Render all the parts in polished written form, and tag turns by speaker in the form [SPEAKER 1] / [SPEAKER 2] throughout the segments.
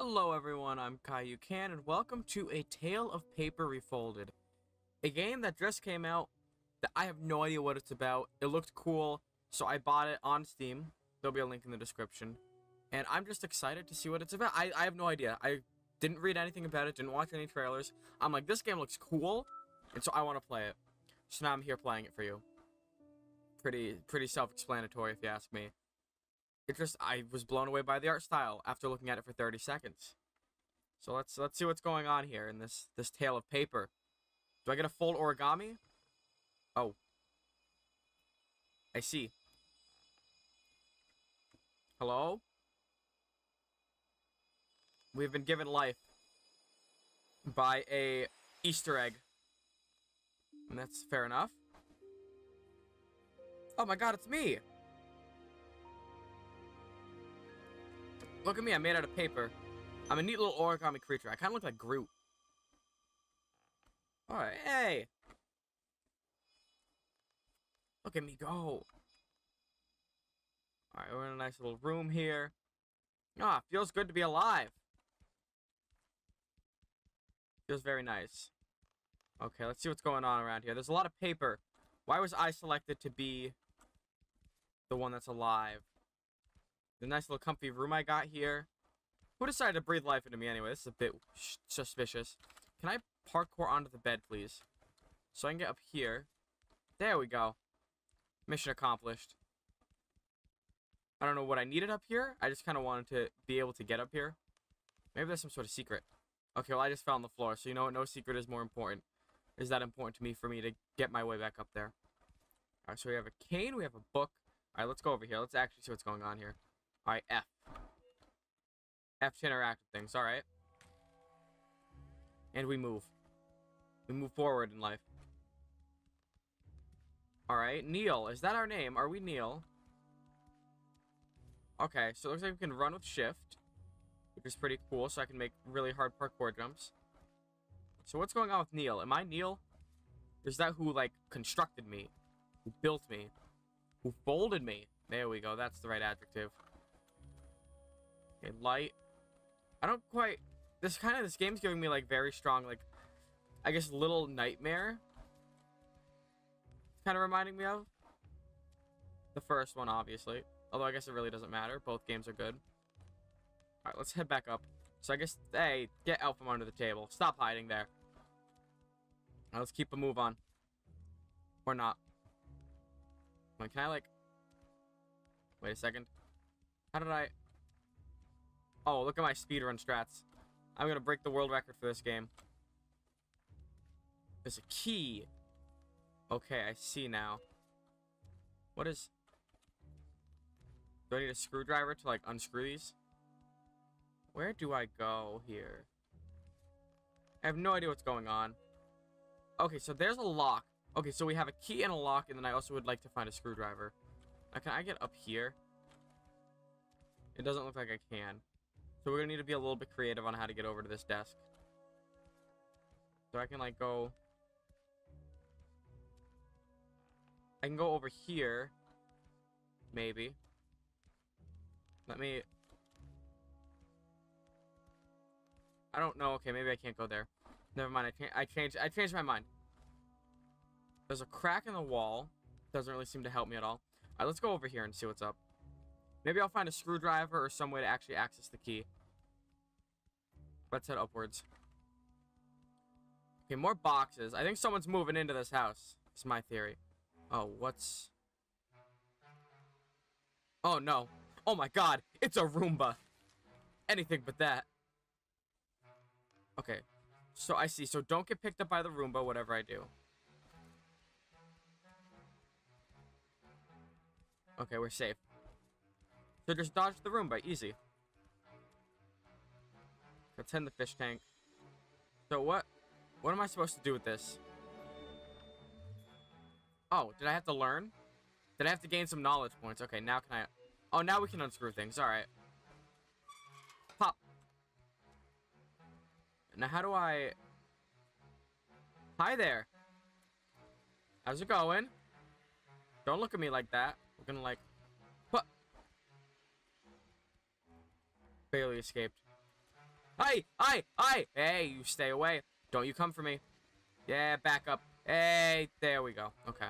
[SPEAKER 1] Hello everyone, I'm CaillouKan, and welcome to A Tale of Paper Refolded. A game that just came out that I have no idea what it's about. It looked cool, so I bought it on Steam. There'll be a link in the description. And I'm just excited to see what it's about. I have no idea. I didn't read anything about it, didn't watch any trailers. I'm like, this game looks cool, and so I want to play it. So now I'm here playing it for you. Pretty self-explanatory if you ask me. I was blown away by the art style after looking at it for 30 seconds. So let's see what's going on here in this tale of paper. Do I get a full origami? Oh. I see. Hello? We've been given life by a Easter egg. And that's fair enough. Oh my god, it's me! Look at me, I'm made out of paper. I'm a neat little origami creature. I kind of look like Groot. Alright, hey! Look at me go. Alright, we're in a nice little room here. Ah, feels good to be alive. Feels very nice. Okay, let's see what's going on around here. There's a lot of paper. Why was I selected to be the one that's alive? The nice little comfy room I got here. Who decided to breathe life into me anyway? This is a bit suspicious. Can I parkour onto the bed, please? So I can get up here. There we go. Mission accomplished. I don't know what I needed up here. I just kind of wanted to be able to get up here. Maybe there's some sort of secret. Okay, well, I just fell on the floor. So you know what? No secret is more important. Is that important to me for me to get my way back up there? Alright, so we have a cane. We have a book. Alright, let's go over here. Let's actually see what's going on here. Alright, F. F to interact with things, alright. And we move. We move forward in life. Alright, Neil. Is that our name? Are we Neil? Okay, so it looks like we can run with shift, which is pretty cool, so I can make really hard parkour jumps. So what's going on with Neil? Am I Neil? Is that who, like, constructed me? Who built me? Who folded me? There we go, that's the right adjective. Okay, light. I don't quite... This game's giving me, like, very strong, like, I guess, Little Nightmare. Kind of reminding me of the first one, obviously. Although I guess it really doesn't matter. Both games are good. Alright, let's head back up. So I guess, hey, get out from under the table. Stop hiding there. Alright, let's keep a move on. Or not. Wait, can I, like... Wait a second. How did I... Oh, look at my speedrun strats. I'm gonna break the world record for this game. There's a key. Okay, I see now. What is... Do I need a screwdriver to, like, unscrew these? Where do I go here? I have no idea what's going on. Okay, so there's a lock. Okay, so we have a key and a lock, and then I also would like to find a screwdriver. Now, can I get up here? It doesn't look like I can. So we're gonna need to be a little bit creative on how to get over to this desk. So I can, like, go... I can go over here. Maybe. Let me... I don't know. Okay, maybe I can't go there. Never mind. I changed my mind. There's a crack in the wall. Doesn't really seem to help me at all. Alright, let's go over here and see what's up. Maybe I'll find a screwdriver or some way to actually access the key. Let's head upwards. Okay, more boxes. I think someone's moving into this house. It's my theory. Oh, what's... Oh, no. Oh, my God. It's a Roomba. Anything but that. Okay. So, I see. So, don't get picked up by the Roomba, whatever I do. Okay, we're safe. So, just dodge the Roomba. Easy. Let's head in the fish tank. So, what am I supposed to do with this? Oh, did I have to learn? Did I have to gain some knowledge points? Okay, now can I... Oh, now we can unscrew things. Alright. Pop. Now, how do I... Hi there. How's it going? Don't look at me like that. We're gonna, like... What? Barely escaped. Hey, you stay away. Don't you come for me. Yeah, back up. Hey, there we go. Okay.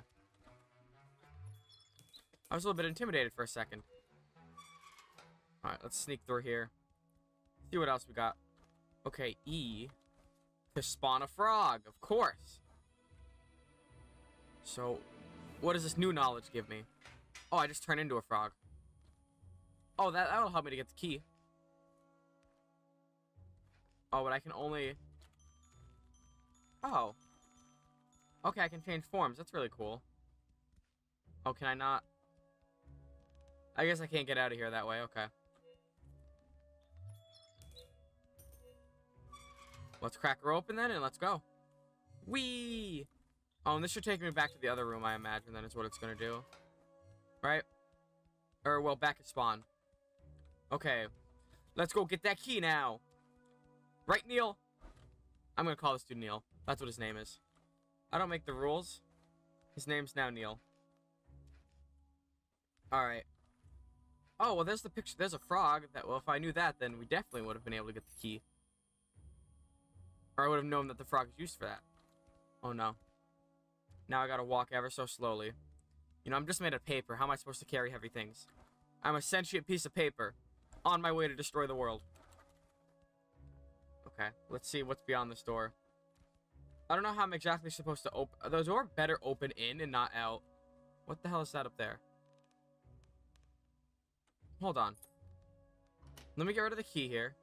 [SPEAKER 1] I was a little bit intimidated for a second. Alright, let's sneak through here. See what else we got. Okay, E. To spawn a frog, of course. So, what does this new knowledge give me? Oh, I just turned into a frog. Oh, that'll help me to get the key. Oh, but I can only... Oh. Okay, I can change forms. That's really cool. Oh, can I not? I guess I can't get out of here that way. Okay. Let's crack her open then, and let's go. Whee! Oh, and this should take me back to the other room, I imagine, then is what it's gonna do. Right? Or, well, back at spawn. Okay. Let's go get that key now. Right, Neil? I'm gonna call this dude Neil. That's what his name is. I don't make the rules. His name's now Neil. Alright. Oh, well, there's the picture. There's a frog. Well, if I knew that, then we definitely would have been able to get the key. Or I would have known that the frog is used for that. Oh, no. Now I gotta walk ever so slowly. You know, I'm just made of paper. How am I supposed to carry heavy things? I'm a sentient piece of paper. On my way to destroy the world. Okay, let's see what's beyond this door. I don't know how I'm exactly supposed to open... The door better open in and not out. What the hell is that up there? Hold on. Let me get rid of the key here.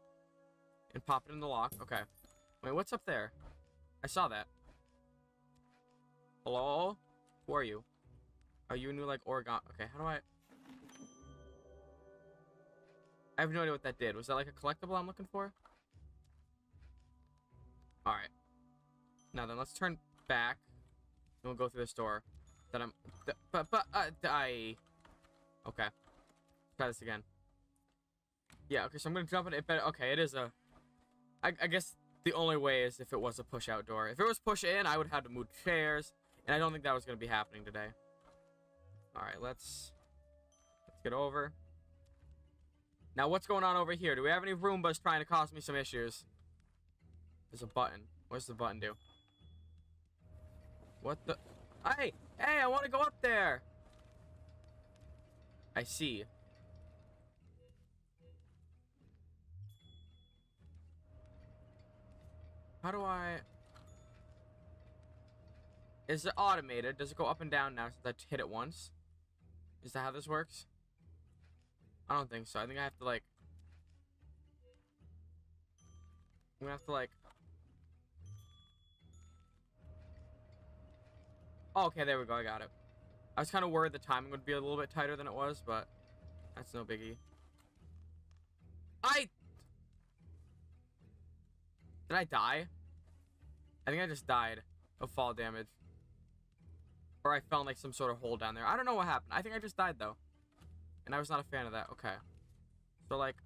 [SPEAKER 1] And pop it in the lock. Okay. Wait, what's up there? I saw that. Hello? Who are you? Are you new, like, origami? Okay, how do I... I have no idea what that did. Was that, like, a collectible I'm looking for? Alright. Now then, let's turn back. And we'll go through this door. That I'm... Okay. Try this again. Yeah, okay, so I'm gonna jump in it, but okay, it is a... I guess the only way is if it was a push-out door. If it was push-in, I would have to move chairs, and I don't think that was gonna be happening today. Alright, let's get over. Now, what's going on over here? Do we have any Roombas trying to cause me some issues? There's a button. What does the button do? What the... Hey! Hey, I want to go up there! I see. How do I... Is it automated? Does it go up and down now since I hit it once? Is that how this works? I don't think so. I think I have to, like... I'm gonna have to, like... Oh, okay, there we go. I got it. I was kind of worried the timing would be a little bit tighter than it was, but that's no biggie. Did I die? I think I just died of fall damage. Or I fell in, like, some sort of hole down there. I don't know what happened. I think I just died, though. And I was not a fan of that. Okay. So, like,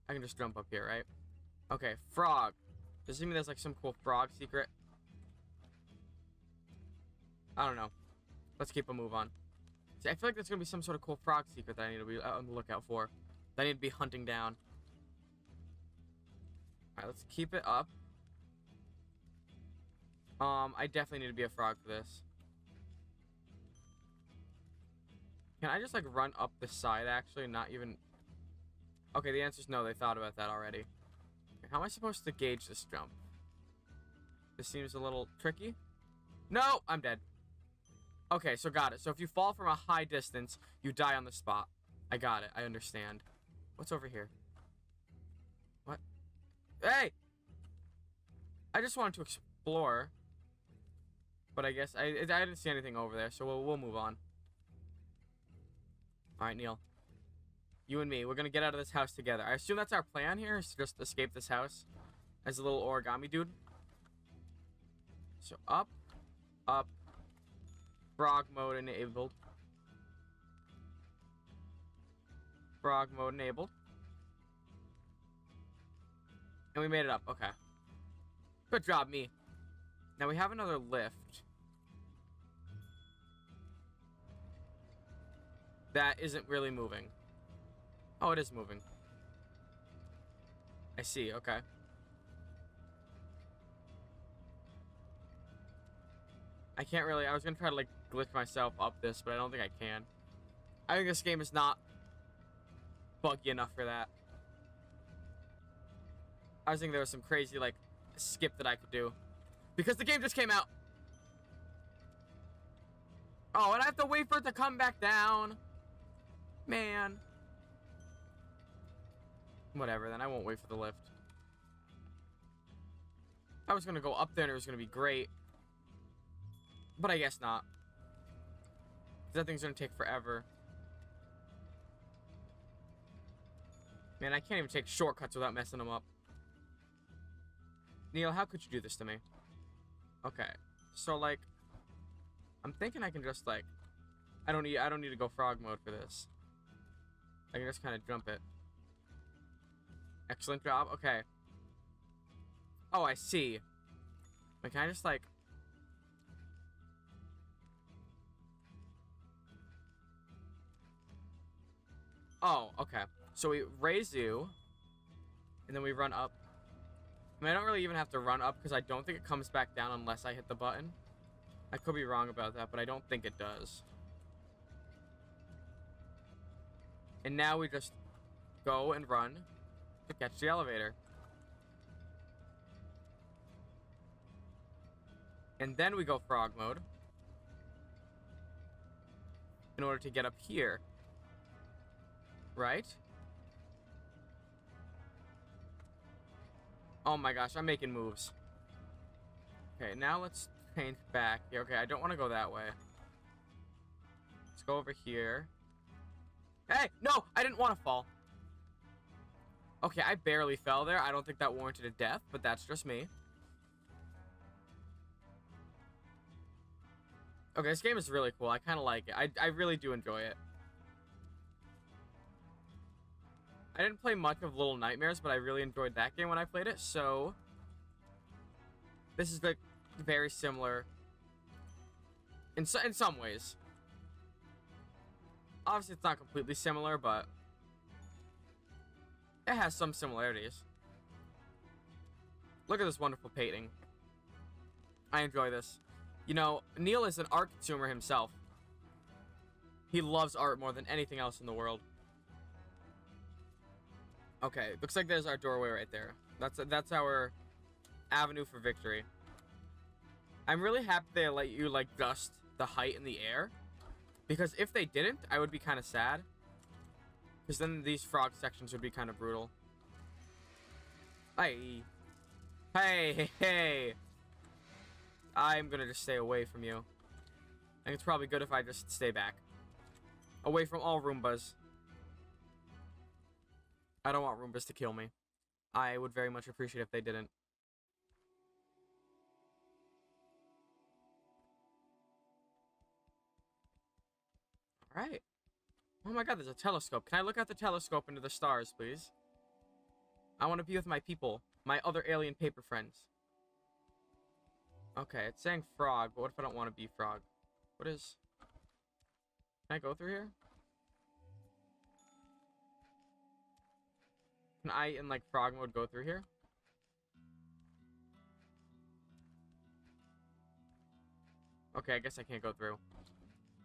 [SPEAKER 1] I can just jump up here, right? Okay, frog. Does this mean there's, like, some cool frog secret? I don't know. Let's keep a move on. See, I feel like there's gonna be some sort of cool frog secret that I need to be on the lookout for. That I need to be hunting down. Alright, let's keep it up. I definitely need to be a frog for this. Can I just, like, run up the side, actually, and not even... Okay, the answer's no. They thought about that already. Okay, how am I supposed to gauge this jump? This seems a little tricky. No! I'm dead. Okay, so got it. So if you fall from a high distance, you die on the spot. I got it. I understand. What's over here? What? Hey! I just wanted to explore. But I guess I didn't see anything over there, so we'll move on. Alright, Neil. You and me, we're gonna get out of this house together. I assume that's our plan here, is to just escape this house as a little origami dude. So up, up, frog mode enabled. Frog mode enabled. And we made it up, okay. Good job, me. Now we have another lift. That isn't really moving. Oh, it is moving. I see, okay. I can't really... I was gonna try to, like, glitch myself up this, but I don't think I can. I think this game is not buggy enough for that. I was thinking there was some crazy, like, skip that I could do. Because the game just came out. Oh, and I have to wait for it to come back down. Man. Whatever, then. I won't wait for the lift. I was gonna go up there and it was gonna be great. But I guess not. That thing's gonna take forever. Man, I can't even take shortcuts without messing them up. Neil, how could you do this to me? Okay. So, like, I'm thinking I can just, like, I don't need to go frog mode for this. I can just kind of jump it. Excellent job. Okay. Oh, I see. Like, can I just, like... Oh, okay. So we raise you, and then we run up. I mean, I don't really even have to run up, because I don't think it comes back down unless I hit the button. I could be wrong about that, but I don't think it does. And now we just go and run to catch the elevator. And then we go frog mode in order to get up here. Right? Oh my gosh, I'm making moves. Okay, now let's change back. Yeah, okay, I don't want to go that way. Let's go over here. Hey, no, I didn't want to fall. Okay, I barely fell there. I don't think that warranted a death, but that's just me. Okay, this game is really cool. I kind of like it. I really do enjoy it. I didn't play much of Little Nightmares, but I really enjoyed that game when I played it, so... This is, like, very similar in some ways. Obviously, it's not completely similar, but it has some similarities. Look at this wonderful painting. I enjoy this. You know, Neil is an art consumer himself. He loves art more than anything else in the world. Okay, looks like there's our doorway right there. That's our avenue for victory. I'm really happy they let you, like, dust the height in the air. Because if they didn't, I would be kind of sad. Because then these frog sections would be kind of brutal. Hey. Hey, hey. I'm gonna just stay away from you. I think it's probably good if I just stay back. Away from all Roombas. I don't want Roombas to kill me. I would very much appreciate if they didn't. Alright. Oh my god, there's a telescope. Can I look out the telescope into the stars, please? I want to be with my people. My other alien paper friends. Okay, it's saying frog, but what if I don't want to be frog? What is... Can I go through here? Can I, in, like, frog mode, go through here? Okay, I guess I can't go through.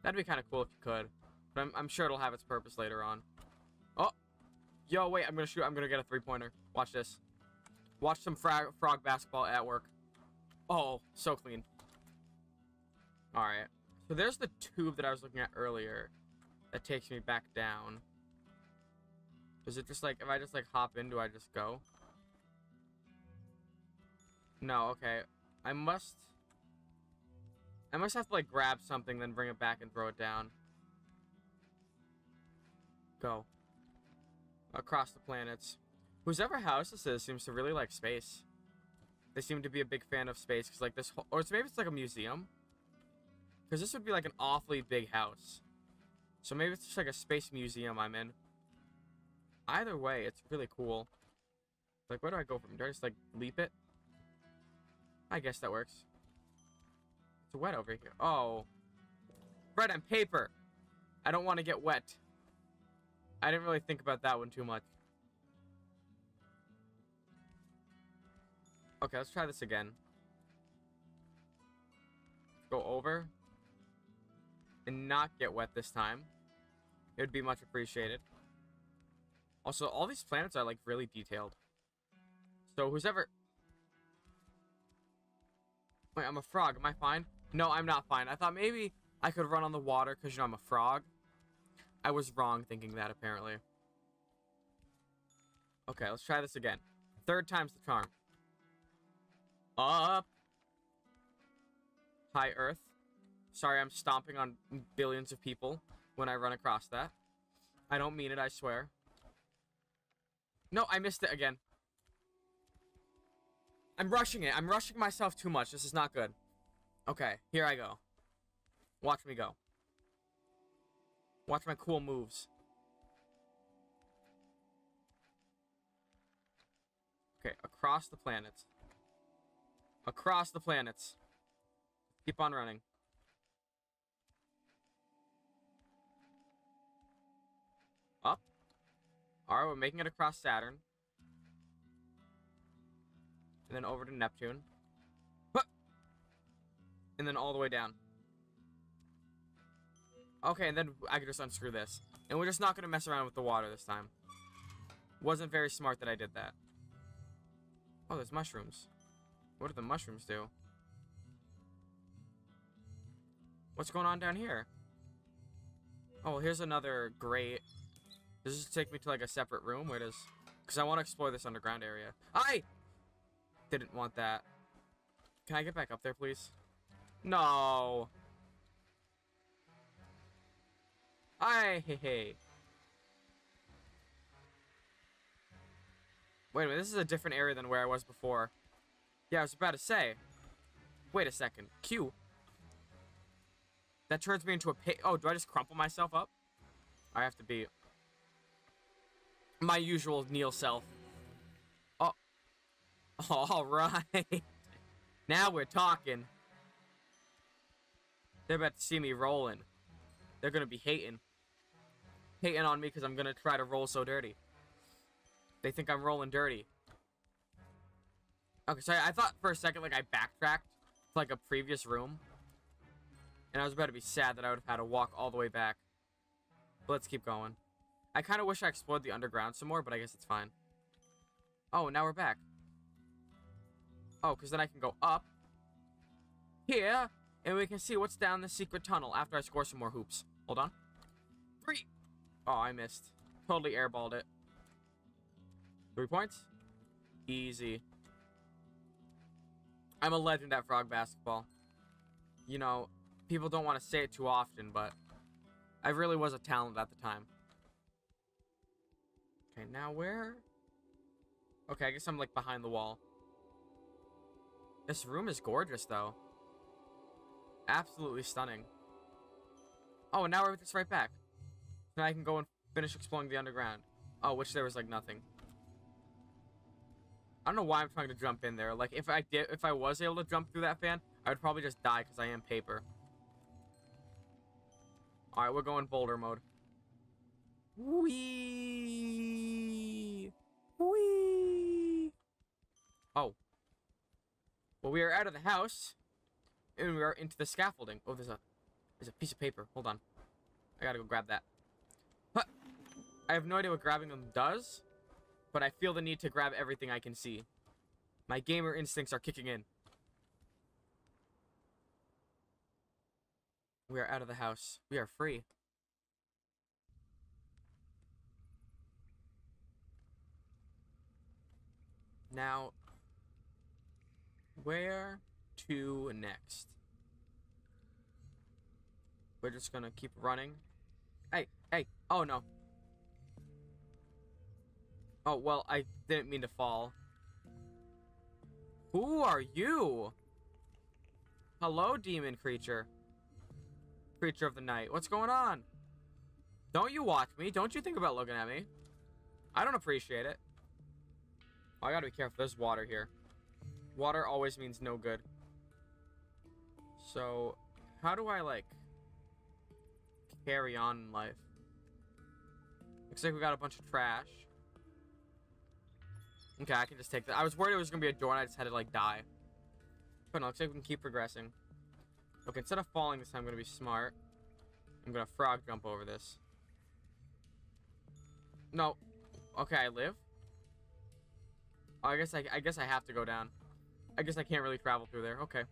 [SPEAKER 1] That'd be kind of cool if you could. But I'm sure it'll have its purpose later on. Oh! Yo, wait, I'm gonna shoot. I'm gonna get a three-pointer. Watch this. Watch some frog basketball at work. Oh, so clean. Alright. So there's the tube that I was looking at earlier. That takes me back down. Is it just like, if I just like hop in, do I just go? No, okay. I must have to like grab something, then bring it back and throw it down. Go. Across the planets. Whoever house this is seems to really like space. They seem to be a big fan of space, because like this whole, or maybe it's like a museum. Because this would be like an awfully big house. So maybe it's just like a space museum I'm in. Either way, it's really cool. Like, where do I go from? Do I just like leap it? I guess that works. It's wet over here. Oh. Bread and paper. I don't want to get wet. I didn't really think about that one too much. Okay, let's try this again. go over and not get wet this time. It would be much appreciated. Also, all these planets are, like, really detailed. So, who's ever... Wait, I'm a frog. Am I fine? No, I'm not fine. I thought maybe I could run on the water because, you know, I'm a frog. I was wrong thinking that, apparently. Okay, let's try this again. Third time's the charm. Up. Hi, Earth. Sorry, I'm stomping on billions of people when I run across that. I don't mean it, I swear. No, I missed it again. I'm rushing it. I'm rushing myself too much. This is not good. Okay, here I go. Watch me go. Watch my cool moves. Okay, across the planets. Across the planets. Keep on running. Up. Alright, we're making it across Saturn. And then over to Neptune. Huh! And then all the way down. Okay, and then I can just unscrew this. And we're just not going to mess around with the water this time. Wasn't very smart that I did that. Oh, there's mushrooms. What do the mushrooms do? What's going on down here? Oh, well, here's another grate. Does this take me to, like, a separate room? Where does... Because I want to explore this underground area. I didn't want that. Can I get back up there, please? No. Hey. Wait a minute, this is a different area than where I was before. Yeah, I was about to say. Wait a second. Q. That turns me into a pig. Oh, do I just crumple myself up? I have to be my usual Neil self. Oh. All right. Now we're talking. They're about to see me rolling. They're going to be hating. Hating on me because I'm going to try to roll so dirty. They think I'm rolling dirty. Okay, so I thought for a second, like, I backtracked to, like, a previous room. And I was about to be sad that I would have had to walk all the way back. But let's keep going. I kind of wish I explored the underground some more, but I guess it's fine. Oh, now we're back. Oh, because then I can go up. Here. And we can see what's down the secret tunnel after I score some more hoops. Hold on. 3. Oh, I missed. Totally airballed it. 3 points. Easy. I'm a legend at frog basketball. You know, people don't want to say it too often, but I really was a talent at the time. Okay, now where? Okay, I guess I'm, like, behind the wall. This room is gorgeous, though. Absolutely stunning. Oh, and now we're just right back. Now I can go and finish exploring the underground. Oh, which there was, like, nothing. I don't know why I'm trying to jump in there. Like, if I was able to jump through that fan, I would probably just die because I am paper. Alright, we're going boulder mode. Whee! Whee! Oh. Well, we are out of the house. And we are into the scaffolding. Oh, there's a piece of paper. Hold on. I gotta go grab that. Huh. I have no idea what grabbing them does. But I feel the need to grab everything I can see. My gamer instincts are kicking in. We are out of the house. We are free. Now, where to next? We're just gonna keep running. Hey! Oh no. Oh, well, I didn't mean to fall. Who are you? Hello, demon creature. Creature of the night. What's going on? Don't you watch me. Don't you think about looking at me. I don't appreciate it. Oh, I gotta be careful. There's water here. Water always means no good. So, how do I, like, carry on in life? Looks like we got a bunch of trash. Okay, I can just take that. I was worried it was gonna be a door and I just had to, like, die. But no, looks like we can keep progressing. Okay, instead of falling this time, I'm gonna be smart. I'm gonna frog jump over this. No. Okay, I live. Oh, I guess I have to go down. I guess I can't really travel through there. Okay.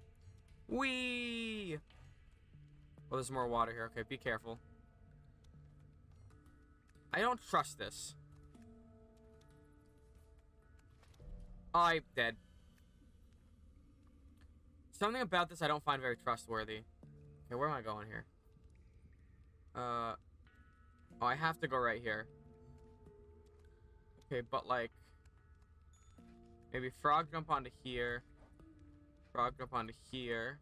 [SPEAKER 1] Whee! Oh, there's more water here. Okay, be careful. I don't trust this. Oh, I'm dead. Something about this I don't find very trustworthy. Okay, where am I going here? Oh, I have to go right here. Okay, but like... maybe frog jump onto here. Frog jump onto here.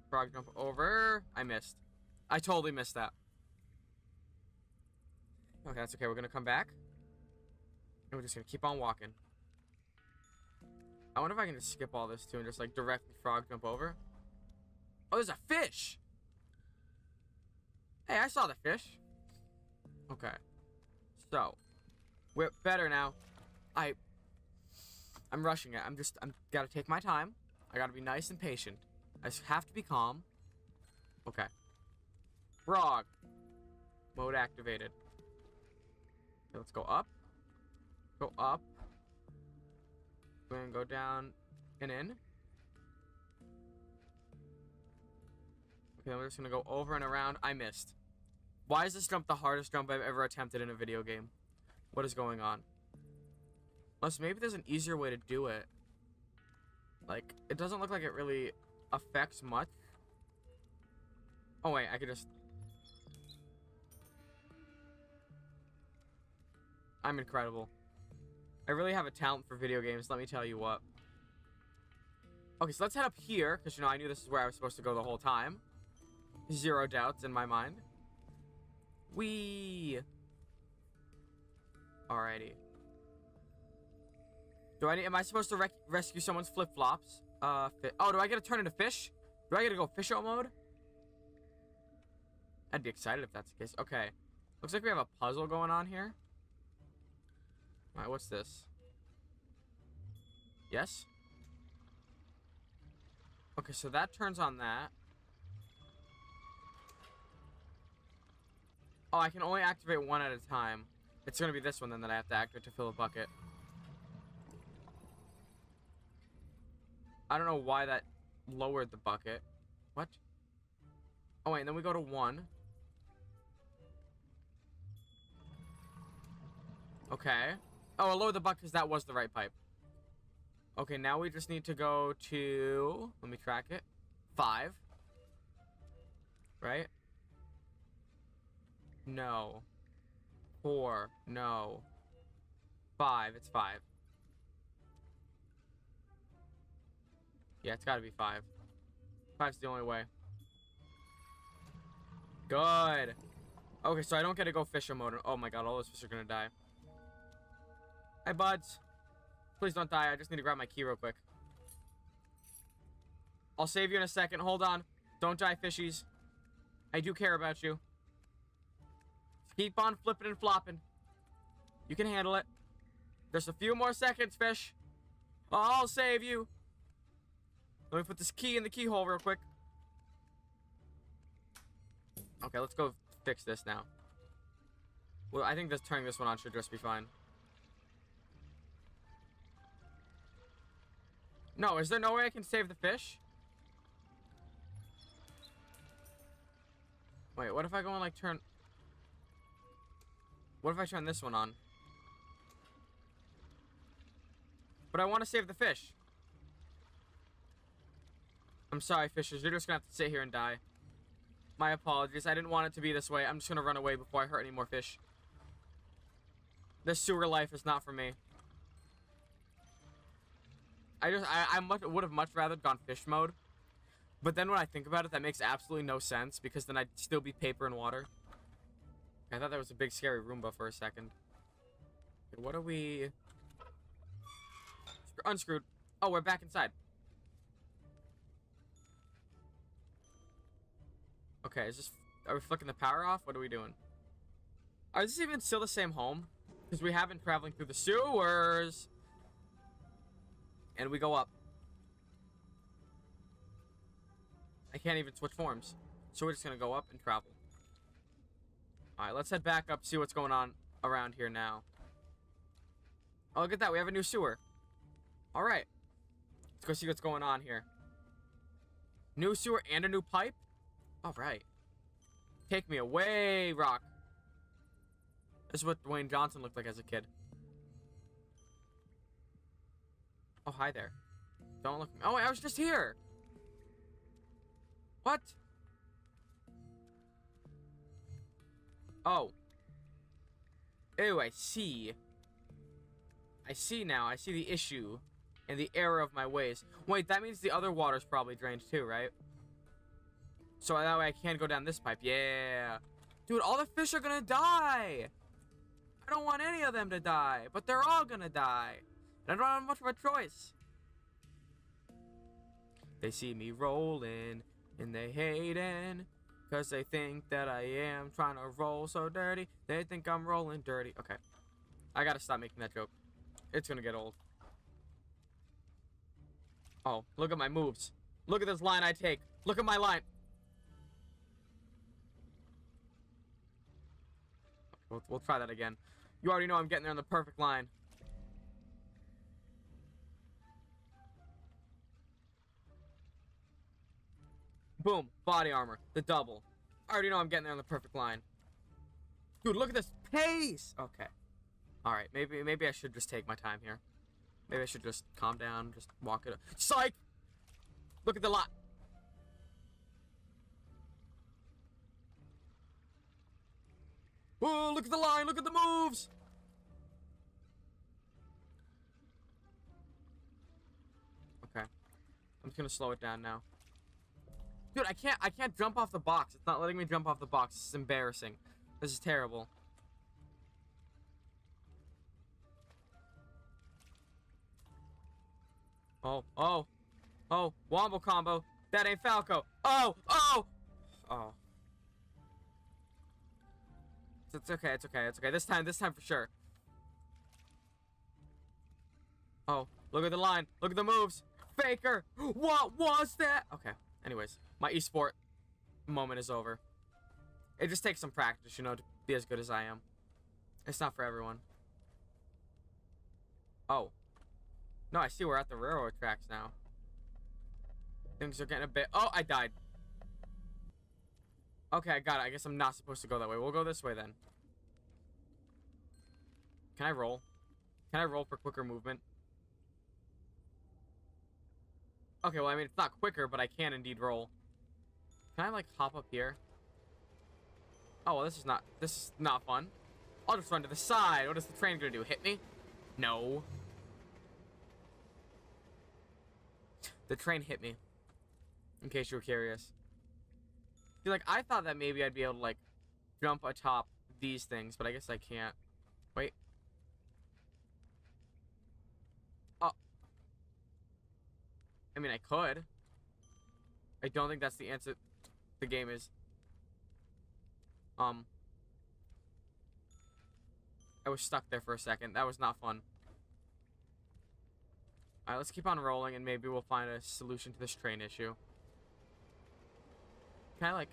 [SPEAKER 1] Frog jump over. I missed. I totally missed that. Okay, that's okay. We're gonna come back. And we're just gonna keep on walking. I wonder if I can just skip all this too and just like directly frog jump over. Oh, there's a fish! Hey, I saw the fish. Okay. So. We're better now. I'm rushing it. I'm gotta take my time. I gotta be nice and patient. I just have to be calm. Okay. Frog. Mode activated. Okay, let's go up. Go up. We're gonna go down and in. Okay, we're just gonna go over and around. I missed. Why is this jump the hardest jump I've ever attempted in a video game? What is going on? Unless maybe there's an easier way to do it. Like, it doesn't look like it really affects much. Oh wait, I could just... I'm incredible. I really have a talent for video games, let me tell you what. Okay, so let's head up here, because, you know, I knew this is where I was supposed to go the whole time. Zero doubts in my mind. Whee! Alrighty. Am I supposed to rescue someone's flip-flops? Oh, do I get to turn into fish? Do I get to go fish out mode? I'd be excited if that's the case. Okay. Looks like we have a puzzle going on here. Alright, what's this? Yes? Okay, so that turns on that. Oh, I can only activate one at a time. It's gonna be this one then that I have to activate to fill a bucket. I don't know why that lowered the bucket. What? Oh wait, and then we go to 1. Okay. Oh, I lowered the bucket because that was the right pipe. Okay, now we just need to go to... let me track it. 5. Right? No. 4. No. 5. It's 5. Yeah, it's gotta be 5. 5's the only way. Good. Okay, so I don't get to go fisher mode. Oh my god, all those fish are gonna die. Hi, buds. Please don't die. I just need to grab my key real quick. I'll save you in a second. Hold on. Don't die, fishies. I do care about you. Keep on flipping and flopping. You can handle it. There's a few more seconds, fish. I'll save you. Let me put this key in the keyhole real quick. Okay, let's go fix this now. Well, I think just turning this one on should just be fine. No, is there no way I can save the fish? Wait, what if I go and like turn... what if I turn this one on? But I want to save the fish. I'm sorry, fishers. You're just gonna have to sit here and die. My apologies. I didn't want it to be this way. I'm just gonna run away before I hurt any more fish. This sewer life is not for me. I would have much rather gone fish mode. But then when I think about it, that makes absolutely no sense. Because then I'd still be paper and water. I thought that was a big scary Roomba for a second. Okay, what are we... unscrewed. Oh, we're back inside. Okay, is this... are we flicking the power off? What are we doing? Is this even still the same home? Because we have been traveling through the sewers. And we go up. I can't even switch forms. So we're just gonna go up and travel. Alright, let's head back up, see what's going on around here now. Oh, look at that. We have a new sewer. Alright. Let's go see what's going on here. New sewer and a new pipe? Alright. Take me away, Rock. This is what Dwayne Johnson looked like as a kid. Oh, hi there. Don't look at me. Oh, wait, I was just here. What? Oh. Ew, I see. I see now. I see the issue and the error of my ways. Wait, that means the other water's probably drained too, right? So that way I can go down this pipe. Yeah. Dude, all the fish are gonna die. I don't want any of them to die, but they're all gonna die. And I don't have much of a choice. They see me rolling and they hating, cause they think that I am trying to roll so dirty. They think I'm rolling dirty. Okay. I gotta stop making that joke. It's gonna get old. Oh, look at my moves. Look at this line I take. Look at my line. We'll try that again. You already know I'm getting there on the perfect line. Boom. Body armor. The double. I already know I'm getting there on the perfect line. Dude, look at this pace. Okay. Alright, maybe I should just take my time here. Maybe I should just calm down, just walk it up. Psych! Look at the lot. Oh, look at the line, look at the moves! Okay. I'm just gonna slow it down now. Dude, I can't jump off the box. It's not letting me jump off the box. This is embarrassing. This is terrible. Oh, wombo combo. That ain't Falco. Oh. It's okay. This time for sure. Oh, look at the line. Look at the moves. Faker. What was that? Okay. Anyways, my esport moment is over. It just takes some practice, you know, to be as good as I am. It's not for everyone. Oh. No, I see we're at the railroad tracks now. Things are getting a bit... Oh, I died. Okay, I got it. I guess I'm not supposed to go that way. We'll go this way then. Can I roll? Can I roll for quicker movement? Okay, well, I mean, it's not quicker, but I can indeed roll. Can I, like, hop up here? Oh, well, this is not fun. I'll just run to the side. What is the train gonna do? Hit me? No. The train hit me. In case you were curious. See, like, I thought that maybe I'd be able to, like, jump atop these things, but I guess I can't. Wait. Oh. I mean, I could. I don't think that's the answer the game is. I was stuck there for a second. That was not fun. Alright, let's keep on rolling and maybe we'll find a solution to this train issue. Can I, like,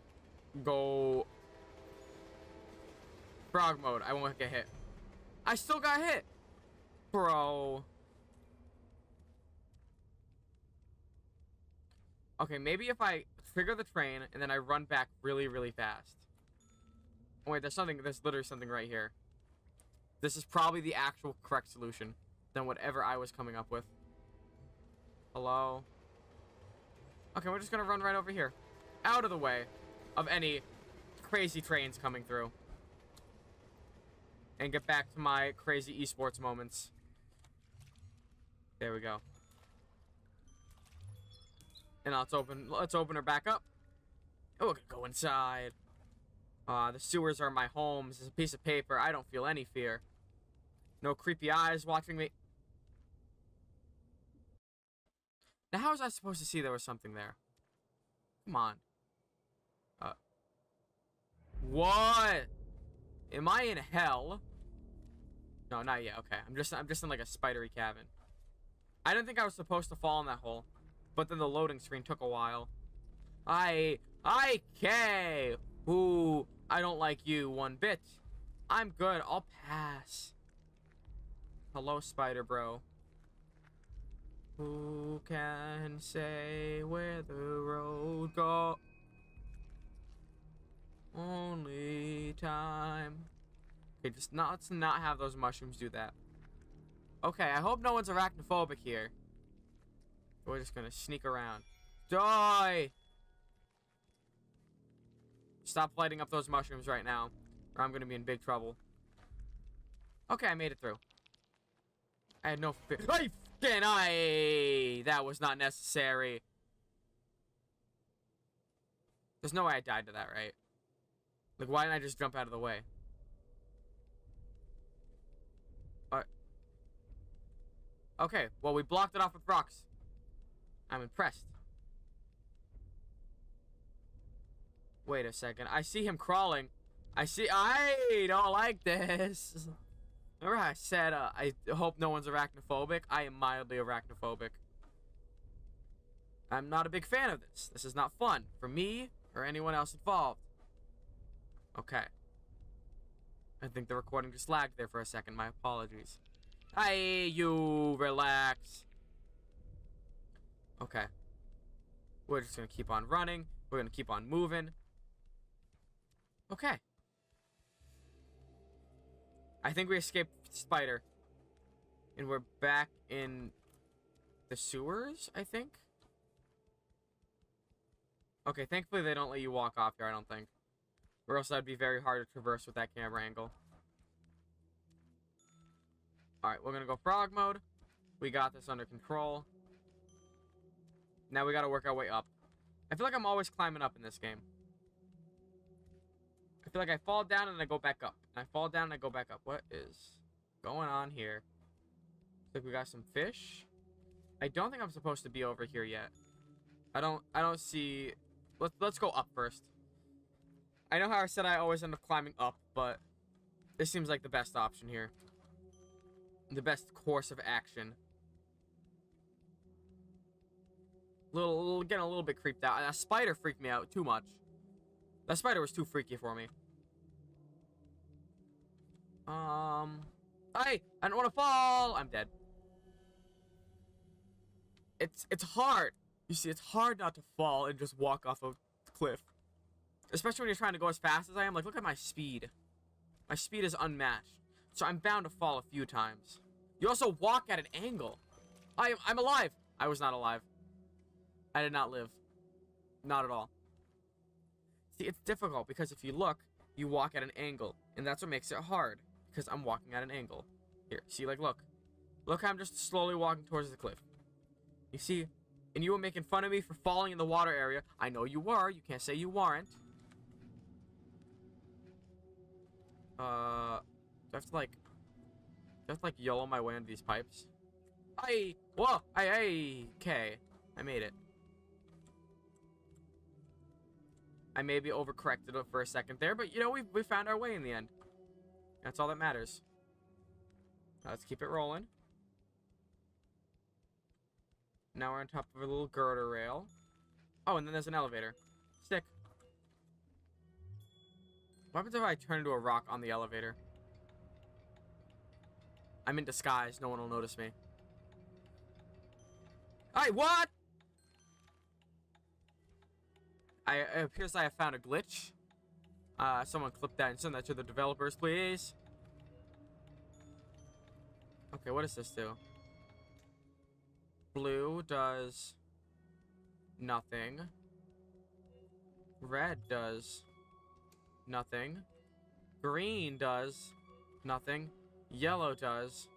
[SPEAKER 1] go... Frog mode. I won't get hit. I still got hit! Bro. Okay, maybe if I trigger the train and then I run back really, really fast. Oh, wait, there's literally something right here. This is probably the actual correct solution than whatever I was coming up with. Hello? Okay, we're just gonna run right over here. Out of the way of any crazy trains coming through. And get back to my crazy esports moments. There we go. And let's open her back up. Oh, we're gonna go inside. The sewers are my home. This is a piece of paper. I don't feel any fear. No creepy eyes watching me. Now, how was I supposed to see there was something there? Come on. What? Am I in hell? No, not yet. Okay, I'm just in like a spidery cabin. I didn't think I was supposed to fall in that hole, but then the loading screen took a while. K. Ooh, I don't like you one bit. I'm good. I'll pass. Hello, spider bro. Who can say where the road goes? Only time. Okay, just not, let's not have those mushrooms do that. Okay, I hope no one's arachnophobic here. We're just gonna sneak around. Die! Stop lighting up those mushrooms right now, or I'm gonna be in big trouble. Okay, I made it through. I had no fear. That was not necessary. There's no way I died to that, right? Like, why didn't I just jump out of the way? Okay, well, we blocked it off with rocks. I'm impressed. Wait a second. I see him crawling. I don't like this. Remember how I said, I hope no one's arachnophobic? I am mildly arachnophobic. I'm not a big fan of this. This is not fun for me or anyone else involved. Okay. I think the recording just lagged there for a second. My apologies. Hey, you relax. Okay. We're just gonna keep on running. We're gonna keep on moving. Okay. I think we escaped Spider. And we're back in the sewers, I think. Okay, thankfully they don't let you walk off here, I don't think. Or else that'd be very hard to traverse with that camera angle. Alright, we're gonna go frog mode. We got this under control. Now we gotta work our way up. I feel like I'm always climbing up in this game. I feel like I fall down and I go back up. And I fall down and I go back up. What is going on here? Looks like we got some fish. I don't think I'm supposed to be over here yet. I don't see... Let's go up first. I know how I said I always end up climbing up, but this seems like the best option here. The best course of action. Getting a little bit creeped out. That spider freaked me out too much. That spider was too freaky for me. Hey, I don't want to fall. I'm dead. It's hard. You see, it's hard not to fall and just walk off a cliff. Especially when you're trying to go as fast as I am. Like, look at my speed. My speed is unmatched. So I'm bound to fall a few times. You also walk at an angle. I'm alive. I was not alive. I did not live. Not at all. See, it's difficult because if you look, you walk at an angle. And that's what makes it hard. Because I'm walking at an angle. Here, see, like, look. Look how I'm just slowly walking towards the cliff. You see? And you were making fun of me for falling in the water area. I know you were. You can't say you weren't. Do I have to, like, YOLO my way into these pipes? Whoa! Okay. I made it. I maybe overcorrected it for a second there, but, you know, we found our way in the end. That's all that matters. Now let's keep it rolling. Now we're on top of a little girder rail. Oh, and then there's an elevator. Sick. What happens if I turn into a rock on the elevator? I'm in disguise. No one will notice me. Hey, what? It appears I have found a glitch. Someone clip that and send that to the developers, please. Okay, what does this do? Blue does nothing. Red does nothing. Green does nothing. Yellow does.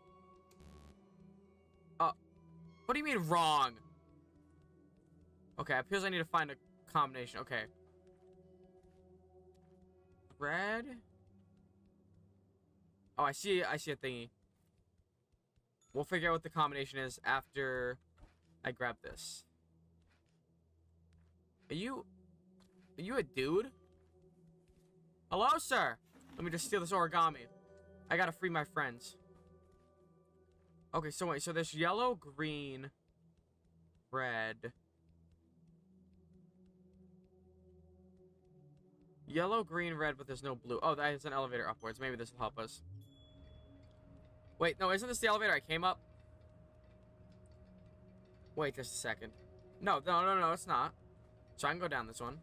[SPEAKER 1] What do you mean wrong? Okay, it appears I need to find a combination. Okay. Red? Oh, I see a thingy. We'll figure out what the combination is after I grab this. Are you a dude? Hello, sir. Let me just steal this origami. I gotta free my friends. Okay, so wait, so there's yellow, green, red. Yellow, green, red, but there's no blue. Oh, that is an elevator upwards. Maybe this will help us. Wait, no, isn't this the elevator I came up? Wait just a second. No, it's not. So I can go down this one.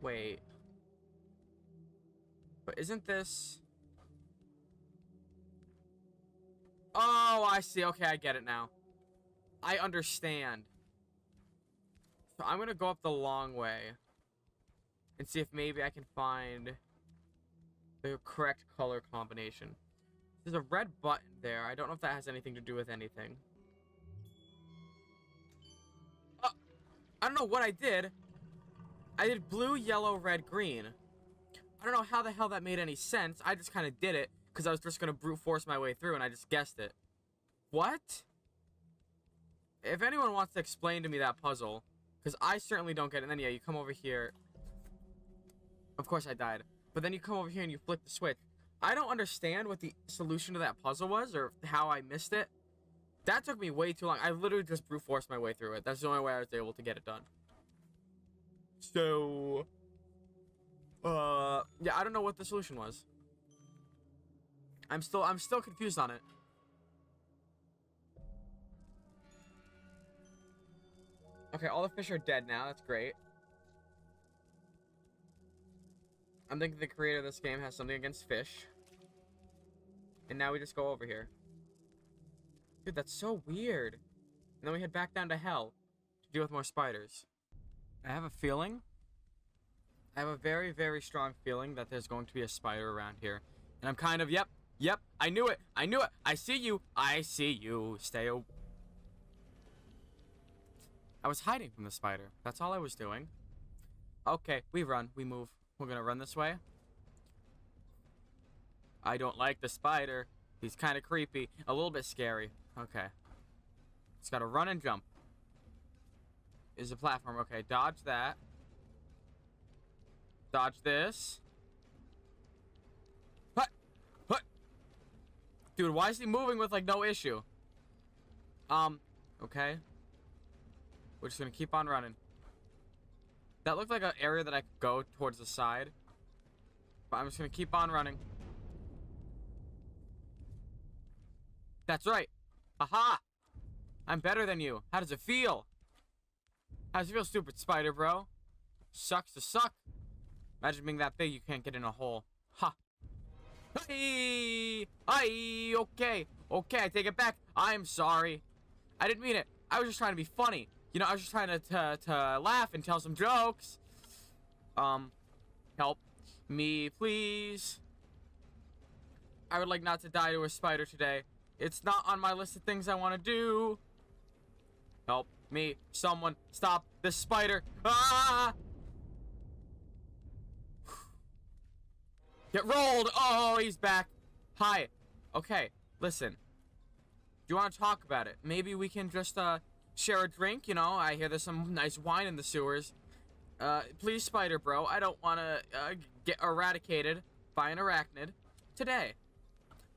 [SPEAKER 1] Wait. But isn't this... Oh, I see. Okay, I get it now. I understand. So I'm gonna go up the long way. And see if maybe I can find the correct color combination. There's a red button there. I don't know if that has anything to do with anything. I don't know what I did. I did blue, yellow, red, green. I don't know how the hell that made any sense. I just kind of did it because I was just going to brute force my way through and I just guessed it. What? If anyone wants to explain to me that puzzle, because I certainly don't get it. And then, yeah, you come over here. Of course I died. But then you come over here and you flick the switch. I don't understand what the solution to that puzzle was or how I missed it. That took me way too long. I literally just brute forced my way through it. That's the only way I was able to get it done. So... yeah, I don't know what the solution was. I'm still confused on it. Okay, all the fish are dead now. That's great. I'm thinking the creator of this game has something against fish. And now we just go over here. Dude, that's so weird. And then we head back down to hell to deal with more spiders. I have a feeling. I have a very, very strong feeling that there's going to be a spider around here. And I'm kind of, yep, I knew it. I knew it. I see you. I see you. Stay away. I was hiding from the spider. That's all I was doing. Okay, we run. We move. We're gonna run this way. I don't like the spider. He's kind of creepy. A little bit scary. Okay. Just gotta run and jump. Is a platform. Okay, dodge that. Dodge this. Hut! Hut! Dude, why is he moving with, like, no issue? Okay. We're just gonna keep on running. That looked like an area that I could go towards the side. But I'm just gonna keep on running. That's right. Aha! I'm better than you. How does it feel? How does it feel, stupid spider, bro? Sucks to suck. Imagine being that big, you can't get in a hole. Ha! Hey! Aye! Okay. Okay, I take it back. I'm sorry. I didn't mean it. I was just trying to be funny. You know, I was just trying to laugh and tell some jokes. Help me, please. I would like not to die to a spider today. It's not on my list of things I want to do. Help me, someone, stop this spider. Ah! Get rolled. Oh, he's back. Hi. Okay, listen. Do you want to talk about it? Maybe we can just, share a drink, you know? I hear there's some nice wine in the sewers. Please, spider bro, I don't want to, get eradicated by an arachnid today.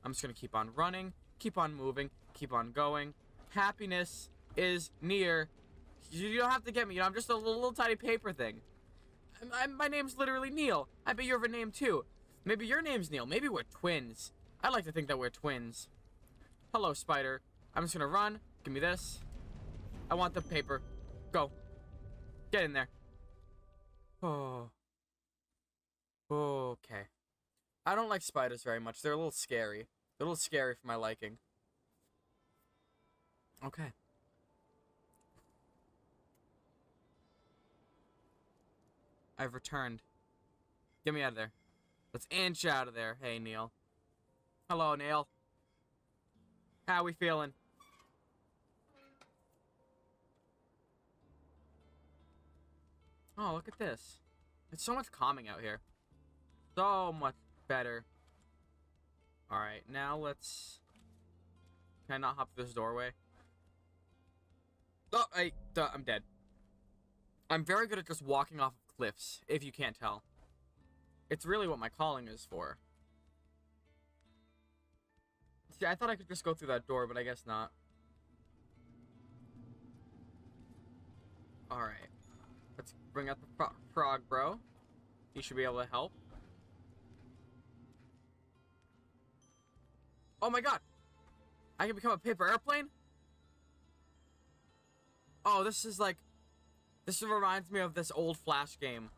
[SPEAKER 1] I'm just gonna keep on running, keep on moving, keep on going. Happiness is near. You don't have to get me, you know, I'm just a little tiny paper thing. My name's literally Neil. I bet you have a name too. Maybe your name's Neil. Maybe we're twins. I like to think that we're twins. Hello, spider. I'm just gonna run. Give me this. I want the paper. Go. Get in there. Oh. Okay. I don't like spiders very much. They're a little scary. They're a little scary for my liking. Okay. I've returned. Get me out of there. Let's inch out of there. Hey, Neil. Hello, Neil. How we feeling? Oh, look at this. It's so much calming out here. So much better. Alright, now let's... Can I not hop through this doorway? Oh, I'm dead. I'm very good at just walking off of cliffs, if you can't tell. It's really what my calling is for. See, I thought I could just go through that door, but I guess not. Alright. Let's bring out the frog, bro. He should be able to help. Oh my god! I can become a paper airplane? Oh, this is like... This reminds me of this old Flash game.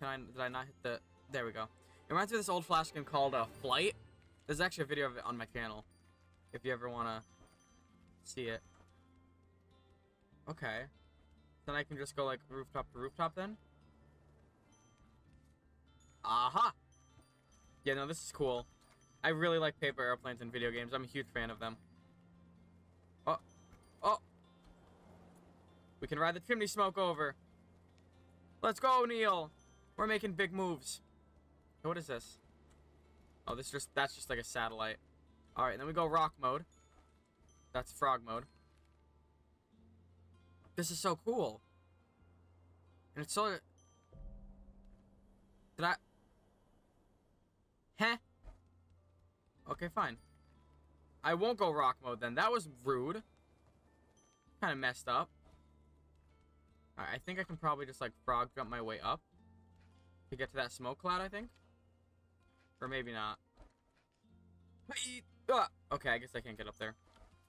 [SPEAKER 1] Did I not hit the... There we go. It reminds me of this old Flash game called Flight. There's actually a video of it on my channel. If you ever want to see it. Okay. Then I can just go like rooftop to rooftop then. Aha! Yeah, no, this is cool. I really like paper airplanes in video games. I'm a huge fan of them. Oh. Oh. We can ride the chimney smoke over. Let's go, Neil. We're making big moves. What is this? Oh, that's just like a satellite. Alright, then we go rock mode. That's frog mode. This is so cool. And it's so... Did I... Heh? Okay, fine. I won't go rock mode then. That was rude. Kind of messed up. Alright, I think I can probably just like frog jump my way up. To get to that smoke cloud, I think. Or maybe not. Okay, I guess I can't get up there.